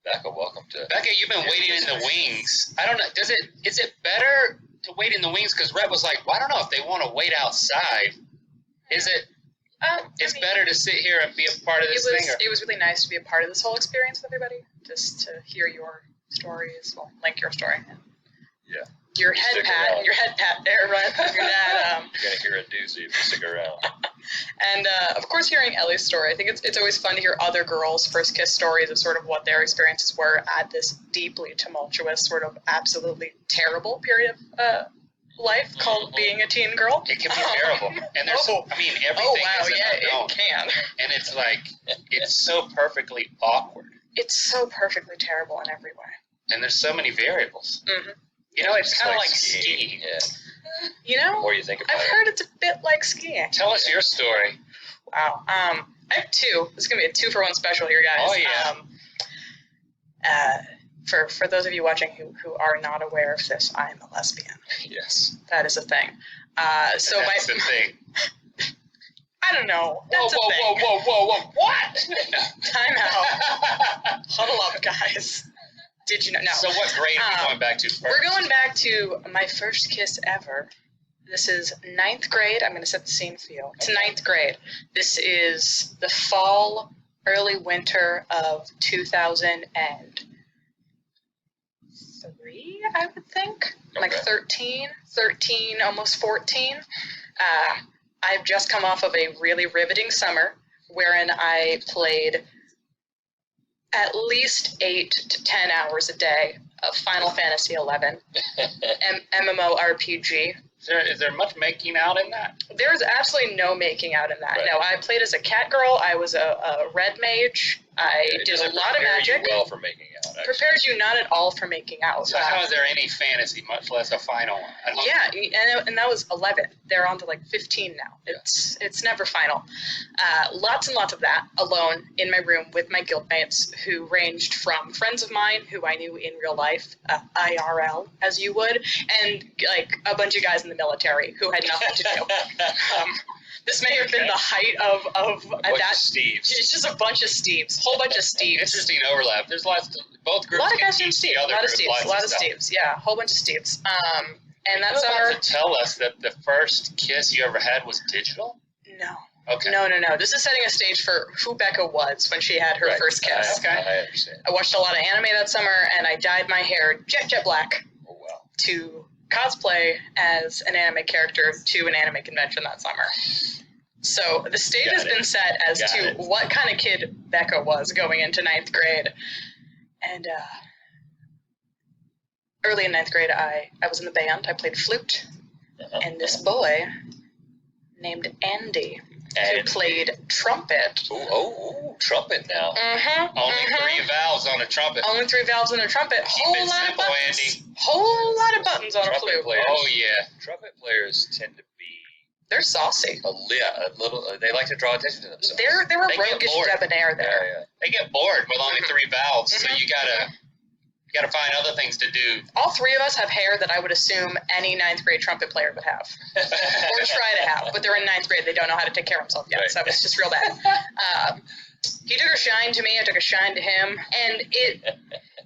Becca, welcome to. Becca, you've been waiting in the wings. I don't know. Is it better to wait in the wings? Because Rhett was like, well, I don't know if they want to wait outside. Is it? It's better to sit here and be a part of this thing. It was really nice to be a part of this whole experience with everybody, just to hear your stories, well, like your story. Yeah. Your head pat there, right? Your dad. You're gonna hear a doozy if you stick around. And of course, hearing Ellie's story, I think it's always fun to hear other girls' first kiss stories of sort of what their experiences were at this deeply tumultuous, sort of absolutely terrible period of life called being a teen girl. It can be terrible. And there's, everything is an unknown. It can. And it's like, it's so perfectly awkward. It's so perfectly terrible in every way. And there's so many variables. Mm-hmm. You know, it's kind of like skiing. skiing. Yeah. You know, The more you think about I've heard it's a bit like skiing. Tell us your story. Wow. I have two. This is going to be a 2-for-1 special here, guys. Oh, yeah. For those of you watching who are not aware of this, I am a lesbian. Yes. That is a thing. So That's the thing. I don't know. That's a thing. Whoa. What? Time out. Huddle up, guys. Did you know? No. So what grade are we going back to first? We're going back to my first kiss ever. This is 9th grade. I'm going to set the scene for you. It's 9th grade. This is the fall, early winter of 2003, I would think. Like 13, almost 14. I've just come off of a really riveting summer wherein I played at least 8 to 10 hours a day of Final Fantasy XI, MMORPG. Is there much making out in that? There's absolutely no making out in that. Right. No, I played as a cat girl. I was a red mage. I did a lot of magic. Well, for making out. Actually. Prepares you not at all for making out. So how is there any fantasy, much less a final one? Yeah, and that was 11. They're on to like 15 now. It's never final. Lots and lots of that alone in my room with my guildmates, who ranged from friends of mine who I knew in real life, IRL as you would, and like a bunch of guys in the military who had nothing to do. This may have been the height of that. Steves. It's just a bunch of Steves, whole bunch of Steves. Interesting overlap. There's lots of both groups. A lot of guys named teach Steve. the A other lot of group Steves. A lot of stuff. Steves. Yeah, a whole bunch of Steves. And that You're summer. about to tell us that the first kiss you ever had was digital? No. Okay. No. This is setting a stage for who Becca was when she had her first kiss. Okay. I understand. I watched a lot of anime that summer, and I dyed my hair jet black Oh, wow. to cosplay as an anime character to an anime convention that summer. So the stage has been set as to what kind of kid Becca was going into 9th grade. And early in 9th grade, I was in the band. I played flute. And this boy named Andy, who played trumpet. Ooh, trumpet now. Only 3 valves on a trumpet. Only 3 valves on a trumpet. Keep it simple, Andy. Whole lot of buttons on a Trumpet flute. players. Oh, yeah. Trumpet players tend to be They're saucy. a little. They like to draw attention to themselves. They're They a get roguish bored. debonair there. Yeah. They get bored with only 3 valves, so you gotta find other things to do. All 3 of us have hair that I would assume any 9th grade trumpet player would have, or try to have. But they're in 9th grade; they don't know how to take care of themselves yet, Right. so it's just real bad. He took a shine to me; I took a shine to him, and it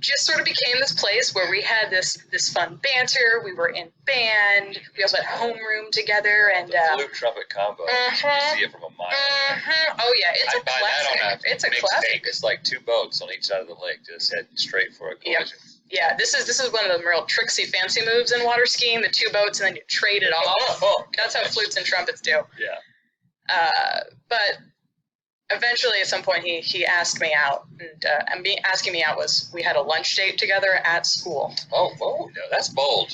just sort of became this place where we had this fun banter. We were in band. We also had homeroom together, and The flute trumpet combo. You see it from a mile. Oh yeah, it's I'd a buy that classic. on a It's a mixtape. classic. It's like 2 boats on each side of the lake, just head straight for a collision. Yeah, this is one of the real tricksy fancy moves in water skiing, the 2 boats, and then you trade it off. That's how flutes and trumpets do. Yeah. But eventually at some point he asked me out, and asking me out was, we had a lunch date together at school. Oh, no, that's bold.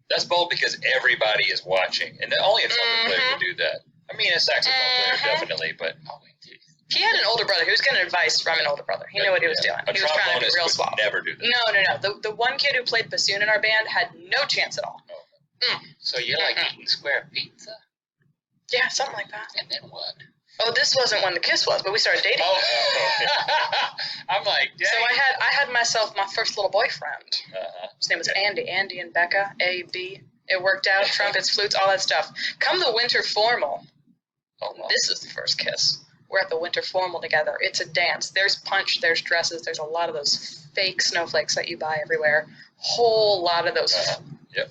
That's bold because everybody is watching, and only a trumpet player would do that. I mean, a saxophone player definitely, but He had an older brother. He was getting advice from an older brother. He knew what he was doing. A He was trying to be trombonist real would suave. never do that. No. The one kid who played bassoon in our band had no chance at all. So you're like eating square pizza? Yeah, something like that. And then what? Oh, this wasn't when the kiss was, but we started dating. Oh, I'm like, dang. So I had myself my first little boyfriend. His name was Andy. Andy and Becca, A-B. It worked out. Trumpets, flutes, all that stuff. Come the winter formal. This is the first kiss. We're at the winter formal together. It's a dance. There's punch. There's dresses. There's a lot of those fake snowflakes that you buy everywhere. Whole lot of those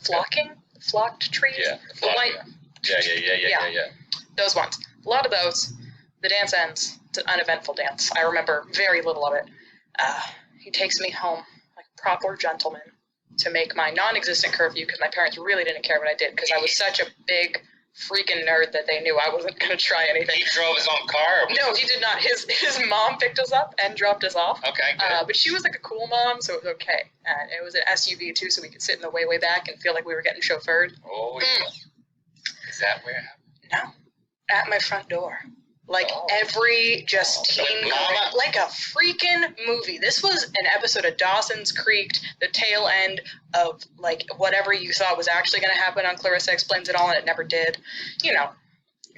flocked trees. Yeah, The white. Yeah. Those ones. A lot of those. The dance ends. It's an uneventful dance. I remember very little of it. He takes me home like a proper gentleman to make my non-existent curfew, because my parents really didn't care what I did, because I was such a big freaking nerd that they knew I wasn't going to try anything. He drove his own car? Or No, he did not. His mom picked us up and dropped us off. Okay, good. But she was like a cool mom, so it was okay. And it was an SUV too, so we could sit in the way back and feel like we were getting chauffeured. Oh, yeah. Is that where it happened? No. At my front door. Like every just teen movie. Like a freaking movie. This was an episode of Dawson's Creek, the tail end of like whatever you thought was actually going to happen on Clarissa Explains It All, and it never did. You know,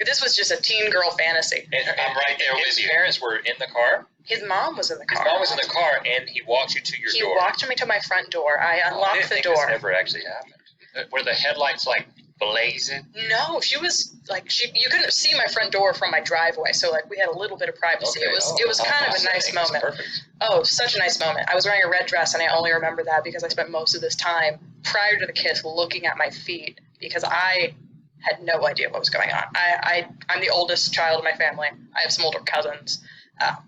This was just a teen girl fantasy. And I'm right there with his you. parents were in the car? His mom was in the car. His mom was in the car, and he walked you to your He door. walked me to my front door. I unlocked I didn't the think door. this ever actually happened. Were the headlights like blazing? No, she was like you couldn't see my front door from my driveway, so like we had a little bit of privacy. Okay. It was kind of a nice moment. Perfect. Oh, such a nice moment. I was wearing a red dress, and I only remember that because I spent most of this time prior to the kiss looking at my feet because I had no idea what was going on. I'm the oldest child in my family. I have some older cousins.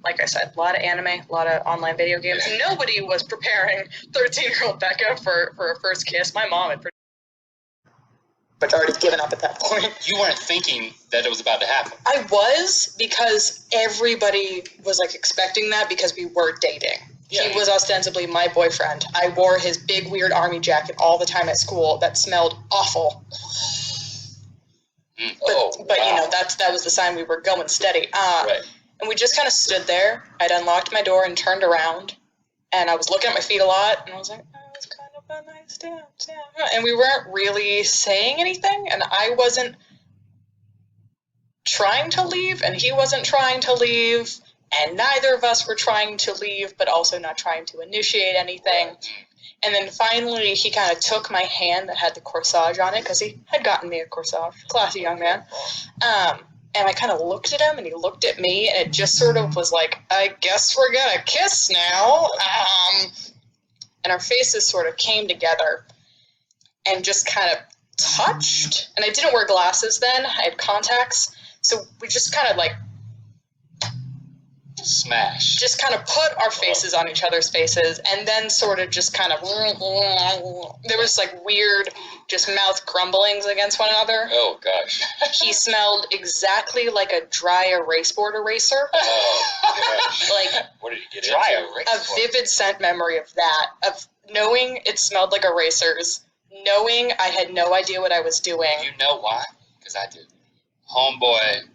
Like I said, a lot of anime, a lot of online video games. Nobody was preparing 13-year-old Becca for a first kiss. My mom had but already given up at that point. You weren't thinking that it was about to happen. I was, because everybody was like expecting that because we were dating. Yeah. He was ostensibly my boyfriend. I wore his big weird army jacket all the time at school that smelled awful. But wow. You know, that was the sign we were going steady. Right. And we just kind of stood there. I'd unlocked my door and turned around, and I was looking at my feet a lot, and I was like, oh, it's kind of a nice dance, yeah. And we weren't really saying anything, and I wasn't trying to leave, and he wasn't trying to leave, and neither of us were trying to leave, but also not trying to initiate anything. Right. And then finally, he kind of took my hand that had the corsage on it, because he had gotten me a corsage, classy young man. And I kind of looked at him, and he looked at me, and it just sort of was like, I guess we're gonna kiss now. And our faces sort of came together and just kind of touched. And I didn't wear glasses then. I had contacts. So we just kind of like smash. Just kind of put our faces on each other's faces, and then sort of just kind of there was like weird just mouth grumblings against one another. Oh gosh. He smelled exactly like a dry erase board eraser. Oh gosh. Like what did he get dry into? A vivid scent memory of that, of knowing it smelled like erasers, knowing I had no idea what I was doing. You know why? Because I did. Homeboy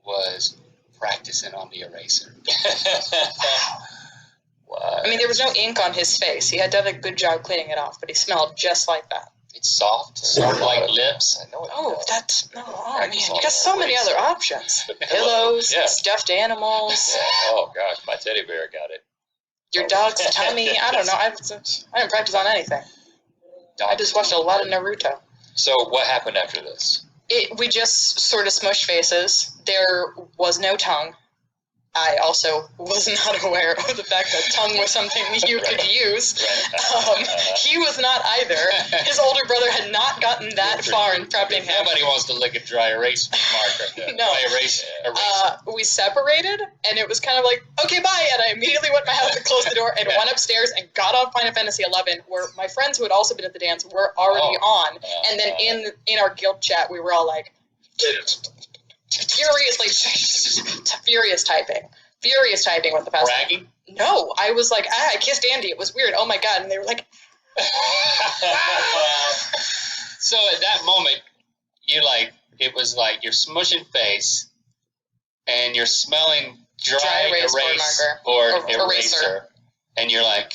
was practicing on the eraser. Wow. I mean, there was no ink on his face. He had done a good job cleaning it off, but he smelled just like that. It's soft like lips. I know it. Oh, that's no. Oh man, you got so many other options. Pillows, yeah. Stuffed animals. Yeah. Oh gosh, my teddy bear got it. Your dog's tummy. I don't know. I didn't practice on anything. I just watched a lot of Naruto. So what happened after this? We just sort of smushed faces. There was no tongue. I also was not aware of the fact that tongue was something you could use. He was not either. His older brother had not gotten that far in prepping him. Nobody wants to lick a dry erase marker. No. Eraser. We separated, and it was kind of like, okay, bye. And I immediately went to my house and closed the door and went upstairs and got off Final Fantasy 11, where my friends who had also been at the dance were already on. And then in our guild chat, we were all like, furious typing with the past. Bragging? No, I was like, I kissed Andy. It was weird. Oh my god! And they were like, So at that moment, it was like you're smushing face, and you're smelling dry erase board eraser, and you're like,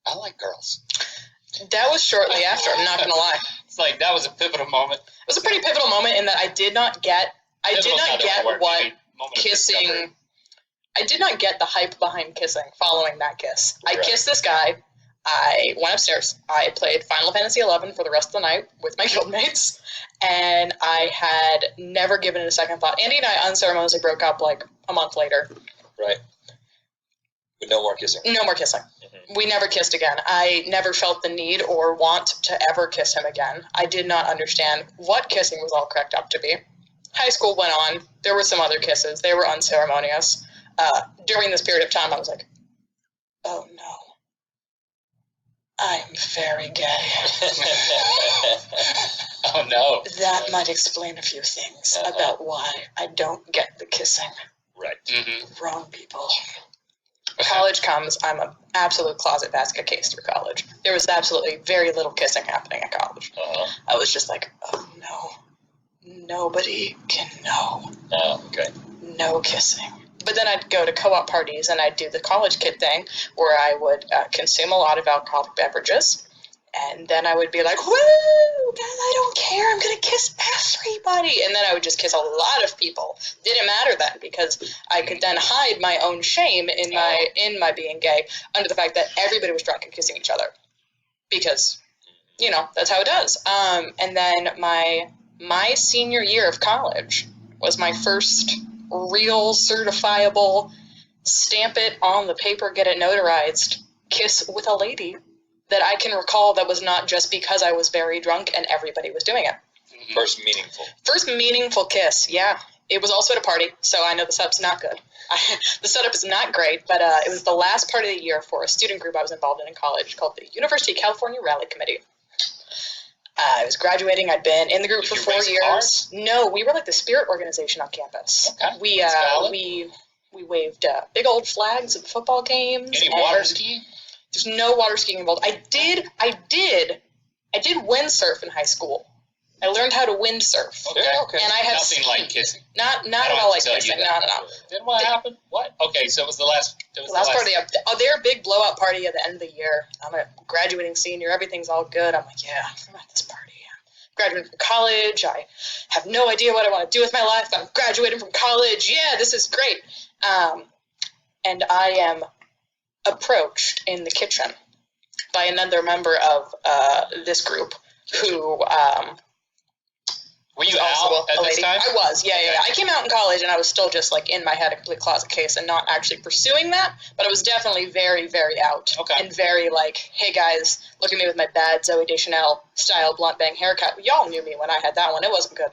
I like girls. That was shortly after. I'm not gonna lie. It's like that was a pivotal moment. It was a pretty pivotal moment in that I did not get what kissing. I did not get the hype behind kissing following that kiss. I kissed this guy. I went upstairs. I played Final Fantasy 11 for the rest of the night with my guildmates, and I had never given it a second thought. Andy and I unceremoniously broke up like a month later. Right. But no more kissing. No more kissing. Mm-hmm. We never kissed again. I never felt the need or want to ever kiss him again. I did not understand what kissing was all cracked up to be. High school went on. There were some other kisses. They were unceremonious. During this period of time, I was like, oh no. I'm very gay. Oh no. That might explain a few things about why I don't get the kissing. Right. Mm-hmm. Wrong people. College comes, I'm an absolute closet basket case through college. There was absolutely very little kissing happening at college. I was just like, oh no. Nobody can know. Oh, okay. No kissing. But then I'd go to co-op parties and I'd do the college kid thing where I would consume a lot of alcoholic beverages And then I would be like, woo, I don't care. I'm going to kiss everybody. And then I would just kiss a lot of people. Didn't matter then because I could then hide my own shame in my being gay under the fact that everybody was drunk and kissing each other. Because, that's how it does. And then my senior year of college was my first real certifiable, stamp it on the paper, get it notarized, kiss with a lady that I can recall that was not just because I was very drunk and everybody was doing it. First meaningful kiss, yeah. It was also at a party, so I know the setup's not good. The setup is not great, but it was the last part of the year for a student group I was involved in college called the University of California Rally Committee. I was graduating. I'd been in the group for 4 years. Cars? No, we were like the spirit organization on campus. Okay. We waved big old flags at football games. Any water skiing? There's no water skiing involved. I did windsurf in high school. I learned how to windsurf. Okay. And I had nothing like kissing. Not at all like kissing. No. Then what happened? What? Okay, so it was the last. The last part of the year. Their big blowout party at the end of the year. I'm a graduating senior. Everything's all good. I'm like, yeah, I'm at this party. I'm graduating from college. I have no idea what I want to do with my life. I'm graduating from college. Yeah, this is great. And I am approached in the kitchen by another member of this group who were you out at this time? I was, yeah. I came out in college and I was still just like in my head a complete closet case and not actually pursuing that, but I was definitely very, very out. And very like, hey guys, look at me with my bad Zooey Deschanel style blunt bang haircut. Y'all knew me when I had that one. It wasn't good.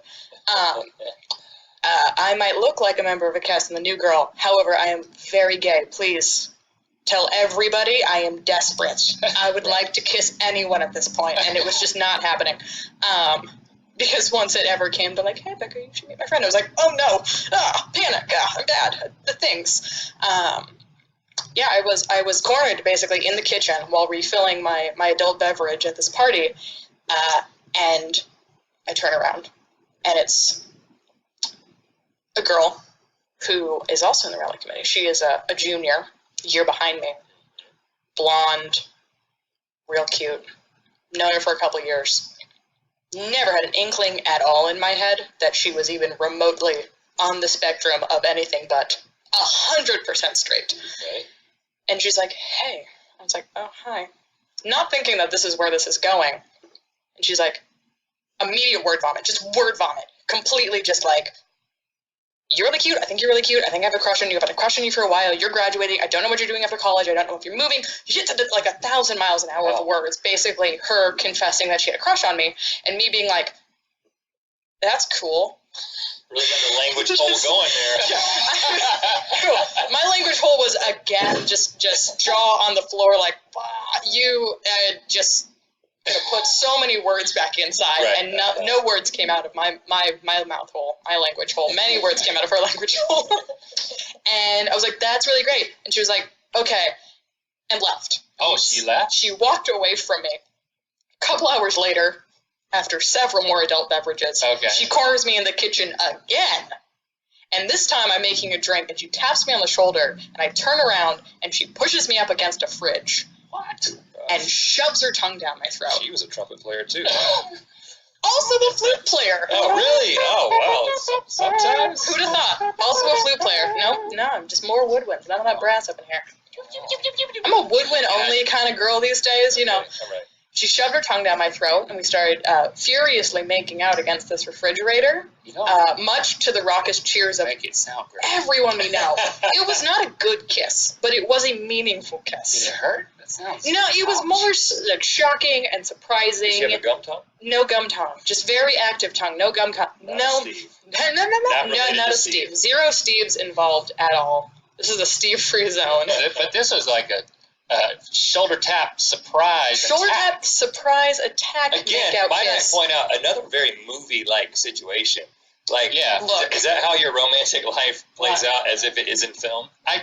I might look like a member of a cast in The New Girl. However, I am very gay. Please tell everybody I am desperate. I would like to kiss anyone at this point, and it was just not happening. Because once it ever came to like, hey, Becca, you should meet my friend, I was like, oh no, panic, I'm bad, the things. I was cornered basically in the kitchen while refilling my adult beverage at this party, and I turn around, and it's a girl who is also in the rally committee. She is a junior, year behind me, blonde, real cute, known her for a couple years. Never had an inkling at all in my head that she was even remotely on the spectrum of anything but 100% straight. Okay. And she's like, hey. I was like, oh, hi. Not thinking that this is where this is going. And she's like, immediate word vomit. Just word vomit. Completely just like, you're really cute. I think you're really cute. I think I have a crush on you. I've had a crush on you for a while. You're graduating. I don't know what you're doing after college. I don't know if you're moving. She said like 1,000 miles an hour of words, basically her confessing that she had a crush on me and me being like, that's cool. Really got the language hole going there. My language hole was, again, just jaw on the floor like, you just put so many words back inside, and no words came out of my mouth hole, my language hole. Many words came out of her language hole. And I was like, that's really great. And she was like, okay, and left. Oh, she left? She walked away from me. A couple hours later, after several more adult beverages, she corners me in the kitchen again. And this time I'm making a drink, and she taps me on the shoulder, and I turn around, and she pushes me up against a fridge. What? And shoves her tongue down my throat. She was a trumpet player, too. Also a flute player. Oh, really? Oh, wow. Sometimes. Who'd have thought? Also a flute player. No, I'm just more woodwinds. None of that brass up in here. I'm a woodwind-only kind of girl these days, you know. All right. She shoved her tongue down my throat, and we started furiously making out against this refrigerator, much to the raucous cheers of everyone we know. It was not a good kiss, but it was a meaningful kiss. Did it hurt? No, it was more like shocking and surprising. Did she have a gum tongue? No gum tongue, just very active tongue. No gum tongue. No, not a Steve. Zero Steves involved at all. This is a Steve-free zone. But this was like a shoulder tap surprise attack. Again, might I point out another very movie-like situation. Like, look, is that how your romantic life plays out, as if it is in film? I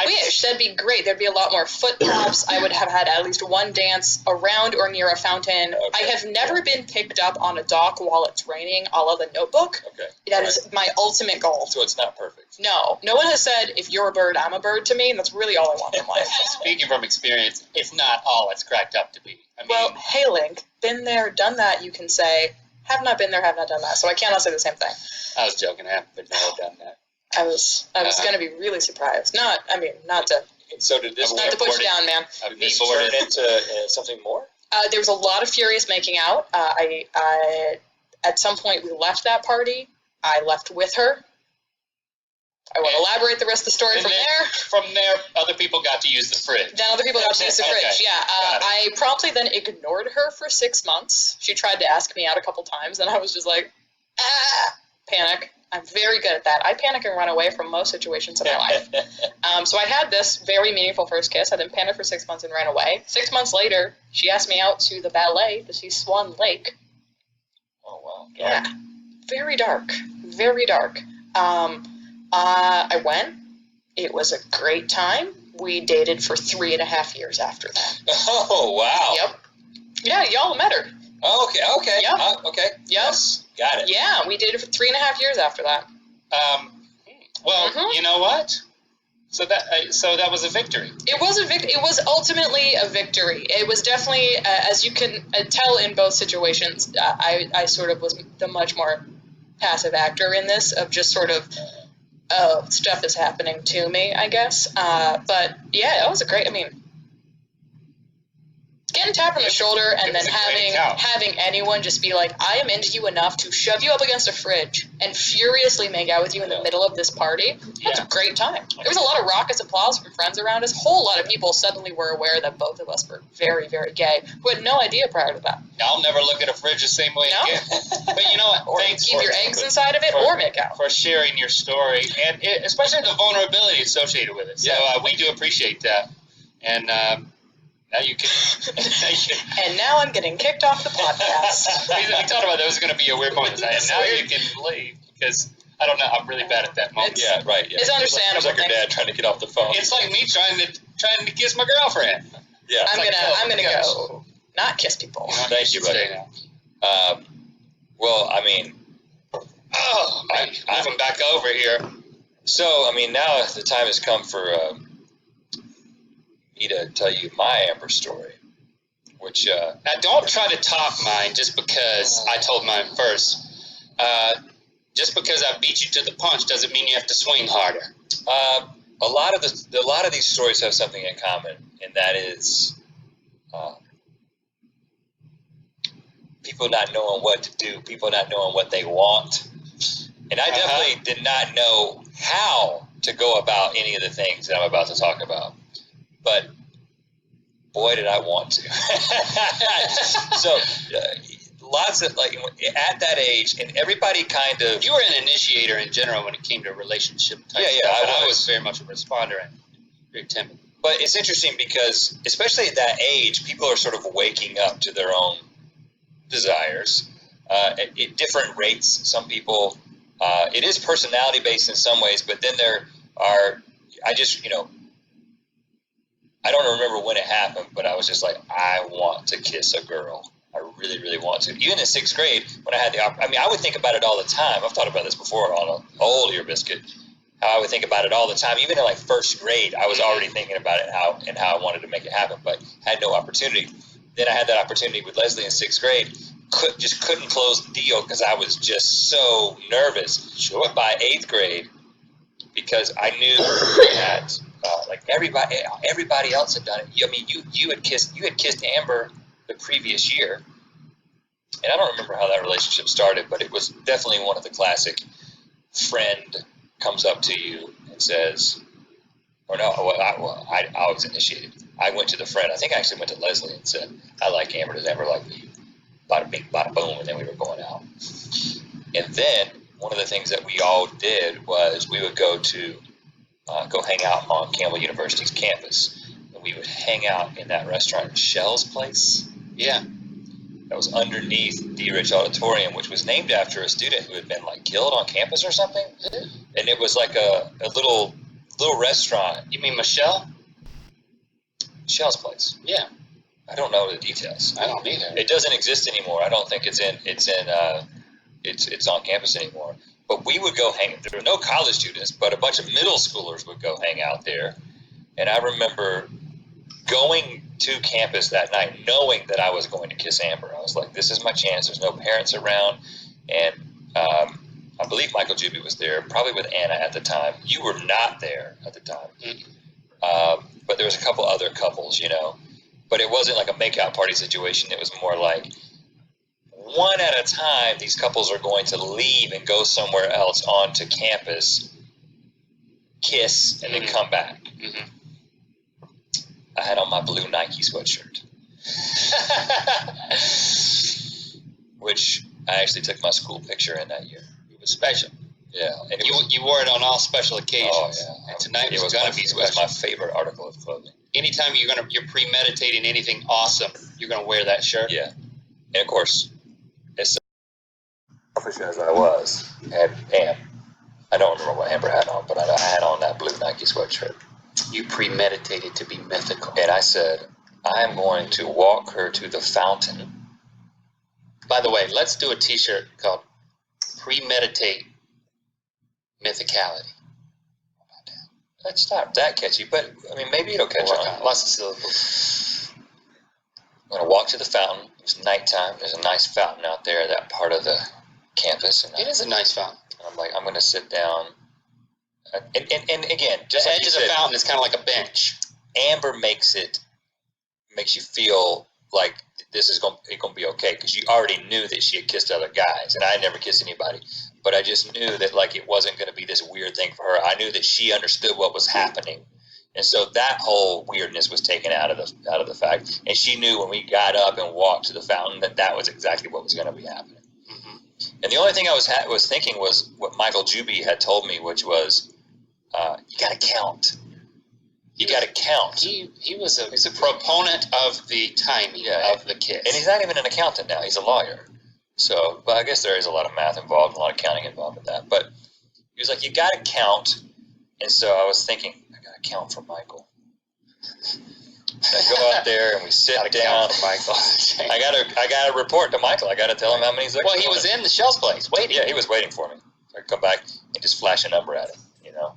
wish. That'd be great. There'd be a lot more foot taps. I would have had at least one dance around or near a fountain. Okay. I have never been picked up on a dock while it's raining, a la The Notebook. Okay. That is my ultimate goal. So it's not perfect. No one has said, if you're a bird, I'm a bird to me, and that's really all I want in life. Speaking from experience, it's not all it's cracked up to be. I mean, Well, hey, Link, been there, done that. You can say, have not been there, have not done that. So I cannot say the same thing. I was joking. I haven't been there, done that. I was going to be really surprised. Not to So did this not to put you down, man. did this turn into something more? There was a lot of furious making out. I at some point we left that party. I left with her. I won't elaborate the rest of the story from there. From there, other people got to use the fridge. Then other people got to use the fridge. Okay. Yeah. I promptly then ignored her for 6 months. She tried to ask me out a couple times, and I was just like, panic. I'm very good at that. I panic and run away from most situations in my life. So I had this very meaningful first kiss. I then panicked for 6 months and ran away. 6 months later, she asked me out to the ballet to see Swan Lake. Oh, wow. Yeah. Very dark. Very dark. I went. It was a great time. We dated for 3.5 years after that. Oh, wow. Yep. Yeah, y'all met her. Okay. Yep. Okay. Yep. Yes. Got it. Yeah, we dated for 3.5 years after that. Well, you know what? So that was a victory. It was It was ultimately a victory. It was definitely, as you can tell in both situations, I sort of was the much more passive actor in this, of just sort of, stuff is happening to me, I guess. But yeah, it was a great. I mean, getting tapped on the shoulder and then having anyone just be like, I am into you enough to shove you up against a fridge and furiously make out with you in the middle of this party. That was a great time. There was a lot of raucous applause from friends around us. A whole lot of people suddenly were aware that both of us were very, very gay, who had no idea prior to that. I'll never look at a fridge the same way again. But you know what? Or Thanks keep your eggs inside of it or make out. For sharing your story, and especially the vulnerability associated with it. So we do appreciate that. And now you can. And now I'm getting kicked off the podcast. We talked about there was going to be a weird moment, and now you can leave because I don't know. I'm really bad at that moment. Yeah, right. Yeah. It's understandable. It's like your dad trying to get off the phone. It's like me trying to kiss my girlfriend. Yeah. I'm gonna go not kiss people. Thank you, buddy. Well, I mean, moving back over here. So, I mean, now the time has come for me to tell you my Amber story, which now don't try to top mine just because I told mine first. Just because I beat you to the punch doesn't mean you have to swing harder. A lot of these stories have something in common, and that is people not knowing what to do, people not knowing what they want. And I definitely did not know how to go about any of the things that I'm about to talk about. But boy, did I want to. So lots of, like, at that age, and everybody kind of... You were an initiator in general when it came to relationship type stuff. I was very much a responder and very timid. But it's interesting because, especially at that age, people are sort of waking up to their own desires at different rates. Some people, it is personality based in some ways, but then there are, I don't remember when it happened, but I was just like, I want to kiss a girl. I really, really want to. Even in 6th grade, when I had the opportunity, I would think about it all the time. I've thought about this before on an old Ear Biscuit, how I would think about it all the time. Even in like 1st grade, I was already thinking about it and how I wanted to make it happen, but had no opportunity. Then I had that opportunity with Leslie in 6th grade. Couldn't close the deal because I was just so nervous. Sure. By 8th grade, because I knew that like everybody else had done it. I mean, you had kissed Amber the previous year, and I don't remember how that relationship started, but it was definitely one of the classic. Friend comes up to you and says, or no, I was initiated. I went to the friend. I think I actually went to Leslie and said, I like Amber. Does Amber like me? Bada bing, bada boom, and then we were going out. And then one of the things that we all did was we would go hang out on Campbell University's campus, and we would hang out in that restaurant, Shell's Place. Yeah, that was underneath D. Rich Auditorium, which was named after a student who had been like killed on campus or something. And it was like a little restaurant. You mean Michelle? Shell's Place. Yeah. I don't know the details. I don't either. It doesn't exist anymore. I don't think it's on campus anymore. But we would go hang. There were no college students, but a bunch of middle schoolers would go hang out there. And I remember going to campus that night, knowing that I was going to kiss Amber. I was like, this is my chance. There's no parents around. And I believe Michael Juby was there, probably with Anna at the time. You were not there at the time. But there was a couple other couples, you know. But it wasn't like a make-out party situation. It was more like, one at a time, these couples are going to leave and go somewhere else onto campus, kiss, and then come back. I had on my blue Nike sweatshirt, which I actually took my school picture in that year. It was special. Yeah, and you wore it on all special occasions. Oh yeah, and tonight it was gonna be special. It was my favorite article of clothing. Anytime you're premeditating anything awesome, you're gonna wear that shirt. Yeah, and of course, as selfish as I was, and I don't remember what Amber had on, but I had on that blue Nike sweatshirt. You premeditated to be mythical. And I said, I am going to walk her to the fountain. By the way, let's do a t-shirt called Premeditate Mythicality. That's not that catchy, but I mean, maybe it'll catch on. Lots of syllables. I'm going to walk to the fountain. It's nighttime. There's a nice fountain out there, that part of the campus. And it is a nice fountain. I'm like, I'm going to sit down. And again, just the like edge of the fountain is kind of like a bench. Amber makes you feel like this is going to be okay, because you already knew that she had kissed other guys, and I had never kissed anybody. But I just knew that like it wasn't going to be this weird thing for her. I knew that she understood what was happening, and so that whole weirdness was taken out of the fact. And she knew when we got up and walked to the fountain that was exactly what was going to be happening. And the only thing I was thinking was what Michael Juby had told me, which was, you got to count. You got to count. He was a proponent of the timing of the kiss. And he's not even an accountant now. He's a lawyer. So, but I guess there is a lot of math involved, a lot of counting involved with that. But he was like, you got to count. And so I was thinking, I got to count for Michael. And I go out there and we sit down. Michael. I gotta report to Michael. I gotta tell him how many. Well, he was in the Shell's place waiting. Yeah, he was waiting for me. I could come back and just flash a number at him, you know.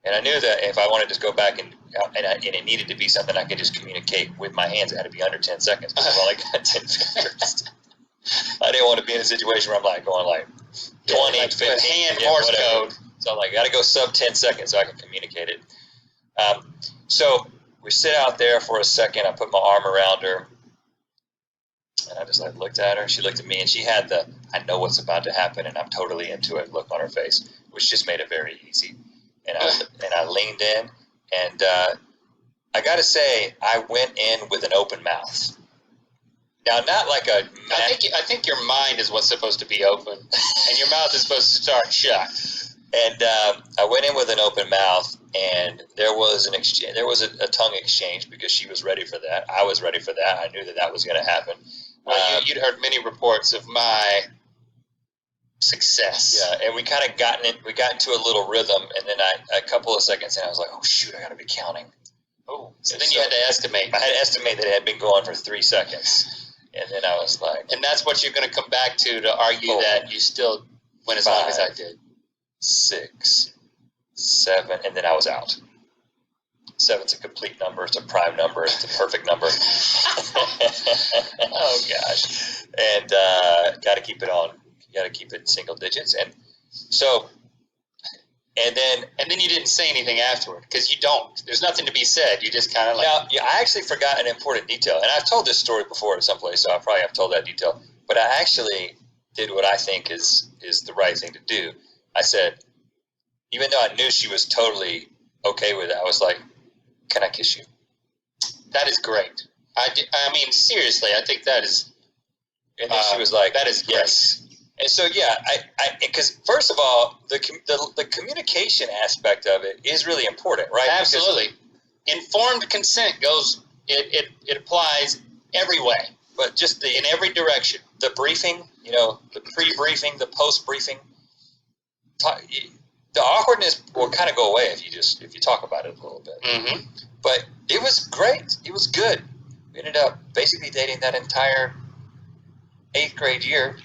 And I knew that if I wanted to go back and it needed to be something I could just communicate with my hands, it had to be under 10 seconds. Because I've only got 10 fingers. I didn't want to be in a situation where I'm like going like 20, like 15, hand Morse code. So I'm like, I got to go sub 10 seconds so I can communicate it. So we sit out there for a second. I put my arm around her, and I just like looked at her. She looked at me, and she had the I know what's about to happen, and I'm totally into it look on her face, which just made it very easy. And I leaned in, and I got to say, I went in with an open mouth. Now, not like a. I think your mind is what's supposed to be open, and your mouth is supposed to start shut. And I went in with an open mouth, and there was an exchange. There was a tongue exchange because she was ready for that. I was ready for that. I knew that was going to happen. Well, you'd heard many reports of my success. Yeah, and we kind of got into a little rhythm, and then a couple of seconds in, I was like, oh shoot, I got to be counting. Oh, so then you had to estimate. I had to estimate that it had been going for 3 seconds, and then I was like, and that's what you're going to come back to argue that you still went as long as I did. 6, 7, and then I was out. 7's a complete number. It's a prime number. It's a perfect number. Oh gosh! And got to keep it on. You got to keep it in single digits, and so, and then you didn't say anything afterward because you don't. There's nothing to be said. You just kind of like. Now, yeah, I actually forgot an important detail, and I've told this story before at some place, so I probably have told that detail. But I actually did what I think is the right thing to do. I said, even though I knew she was totally okay with it, I was like, can I kiss you? That is great. I mean, seriously, I think that is. And then she was like, that is great. Yes. And so, yeah, because first of all, the communication aspect of it is really important, right? Absolutely. Because informed consent goes, it applies every way. But just in every direction. The briefing, the pre-briefing, the post-briefing, the awkwardness will kind of go away if you talk about it a little bit. Mm-hmm. But it was great. It was good. We ended up basically dating that entire 8th grade year.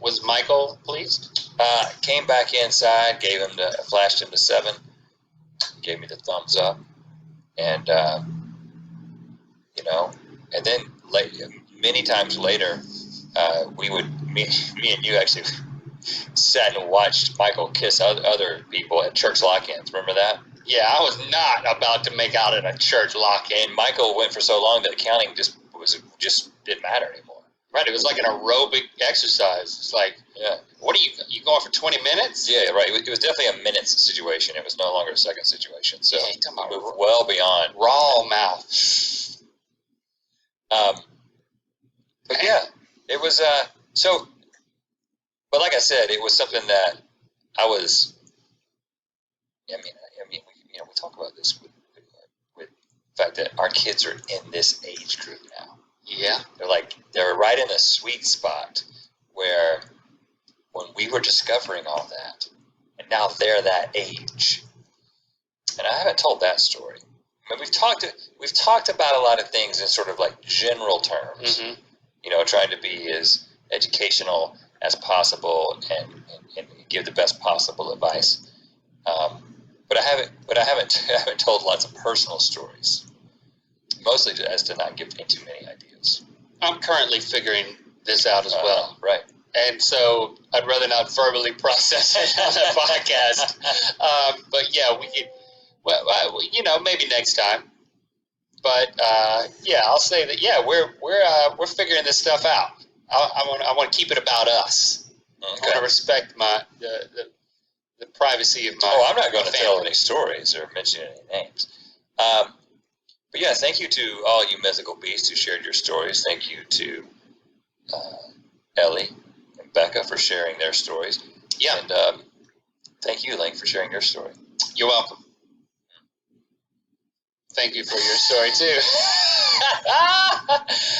Was Michael pleased? Came back inside, flashed him to 7, gave me the thumbs up, and And then many times later, me and you actually sat and watched Michael kiss other people at church lock-ins. Remember that? Yeah, I was not about to make out at a church lock-in. And Michael went for so long that counting just didn't matter anymore. Right, it was like an aerobic exercise. It's like, what are you going for 20 minutes? Yeah, right. It was definitely a minutes situation. It was no longer a second situation. So you're talking about moved well beyond raw mouth. But yeah, it was so. But like I said, it was something that I was. I mean, we talk about this with the fact that our kids are in this age group now. Yeah, they're right in a sweet spot where when we were discovering all that, and now they're that age. And I haven't told that story. I mean, we've talked about a lot of things in sort of like general terms. Mm-hmm. Trying to be as educational as possible and give the best possible advice. But I haven't told lots of personal stories. Mostly as to not give me too many ideas. I'm currently figuring this out as well. Right. And so I'd rather not verbally process it on the podcast. But yeah, we could, well, maybe next time. But yeah, I'll say that we're figuring this stuff out. I want to keep it about us. Okay. I want to respect the privacy of my. Oh, I'm not going to tell any stories or mention any names. But yeah, thank you to all you mythical beasts who shared your stories. Thank you to Ellie and Becca for sharing their stories. Yeah. And thank you, Link, for sharing your story. You're welcome. Thank you for your story, too.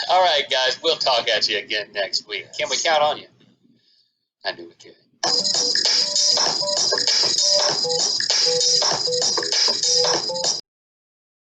All right, guys. We'll talk at you again next week. Can we count on you? I knew we could.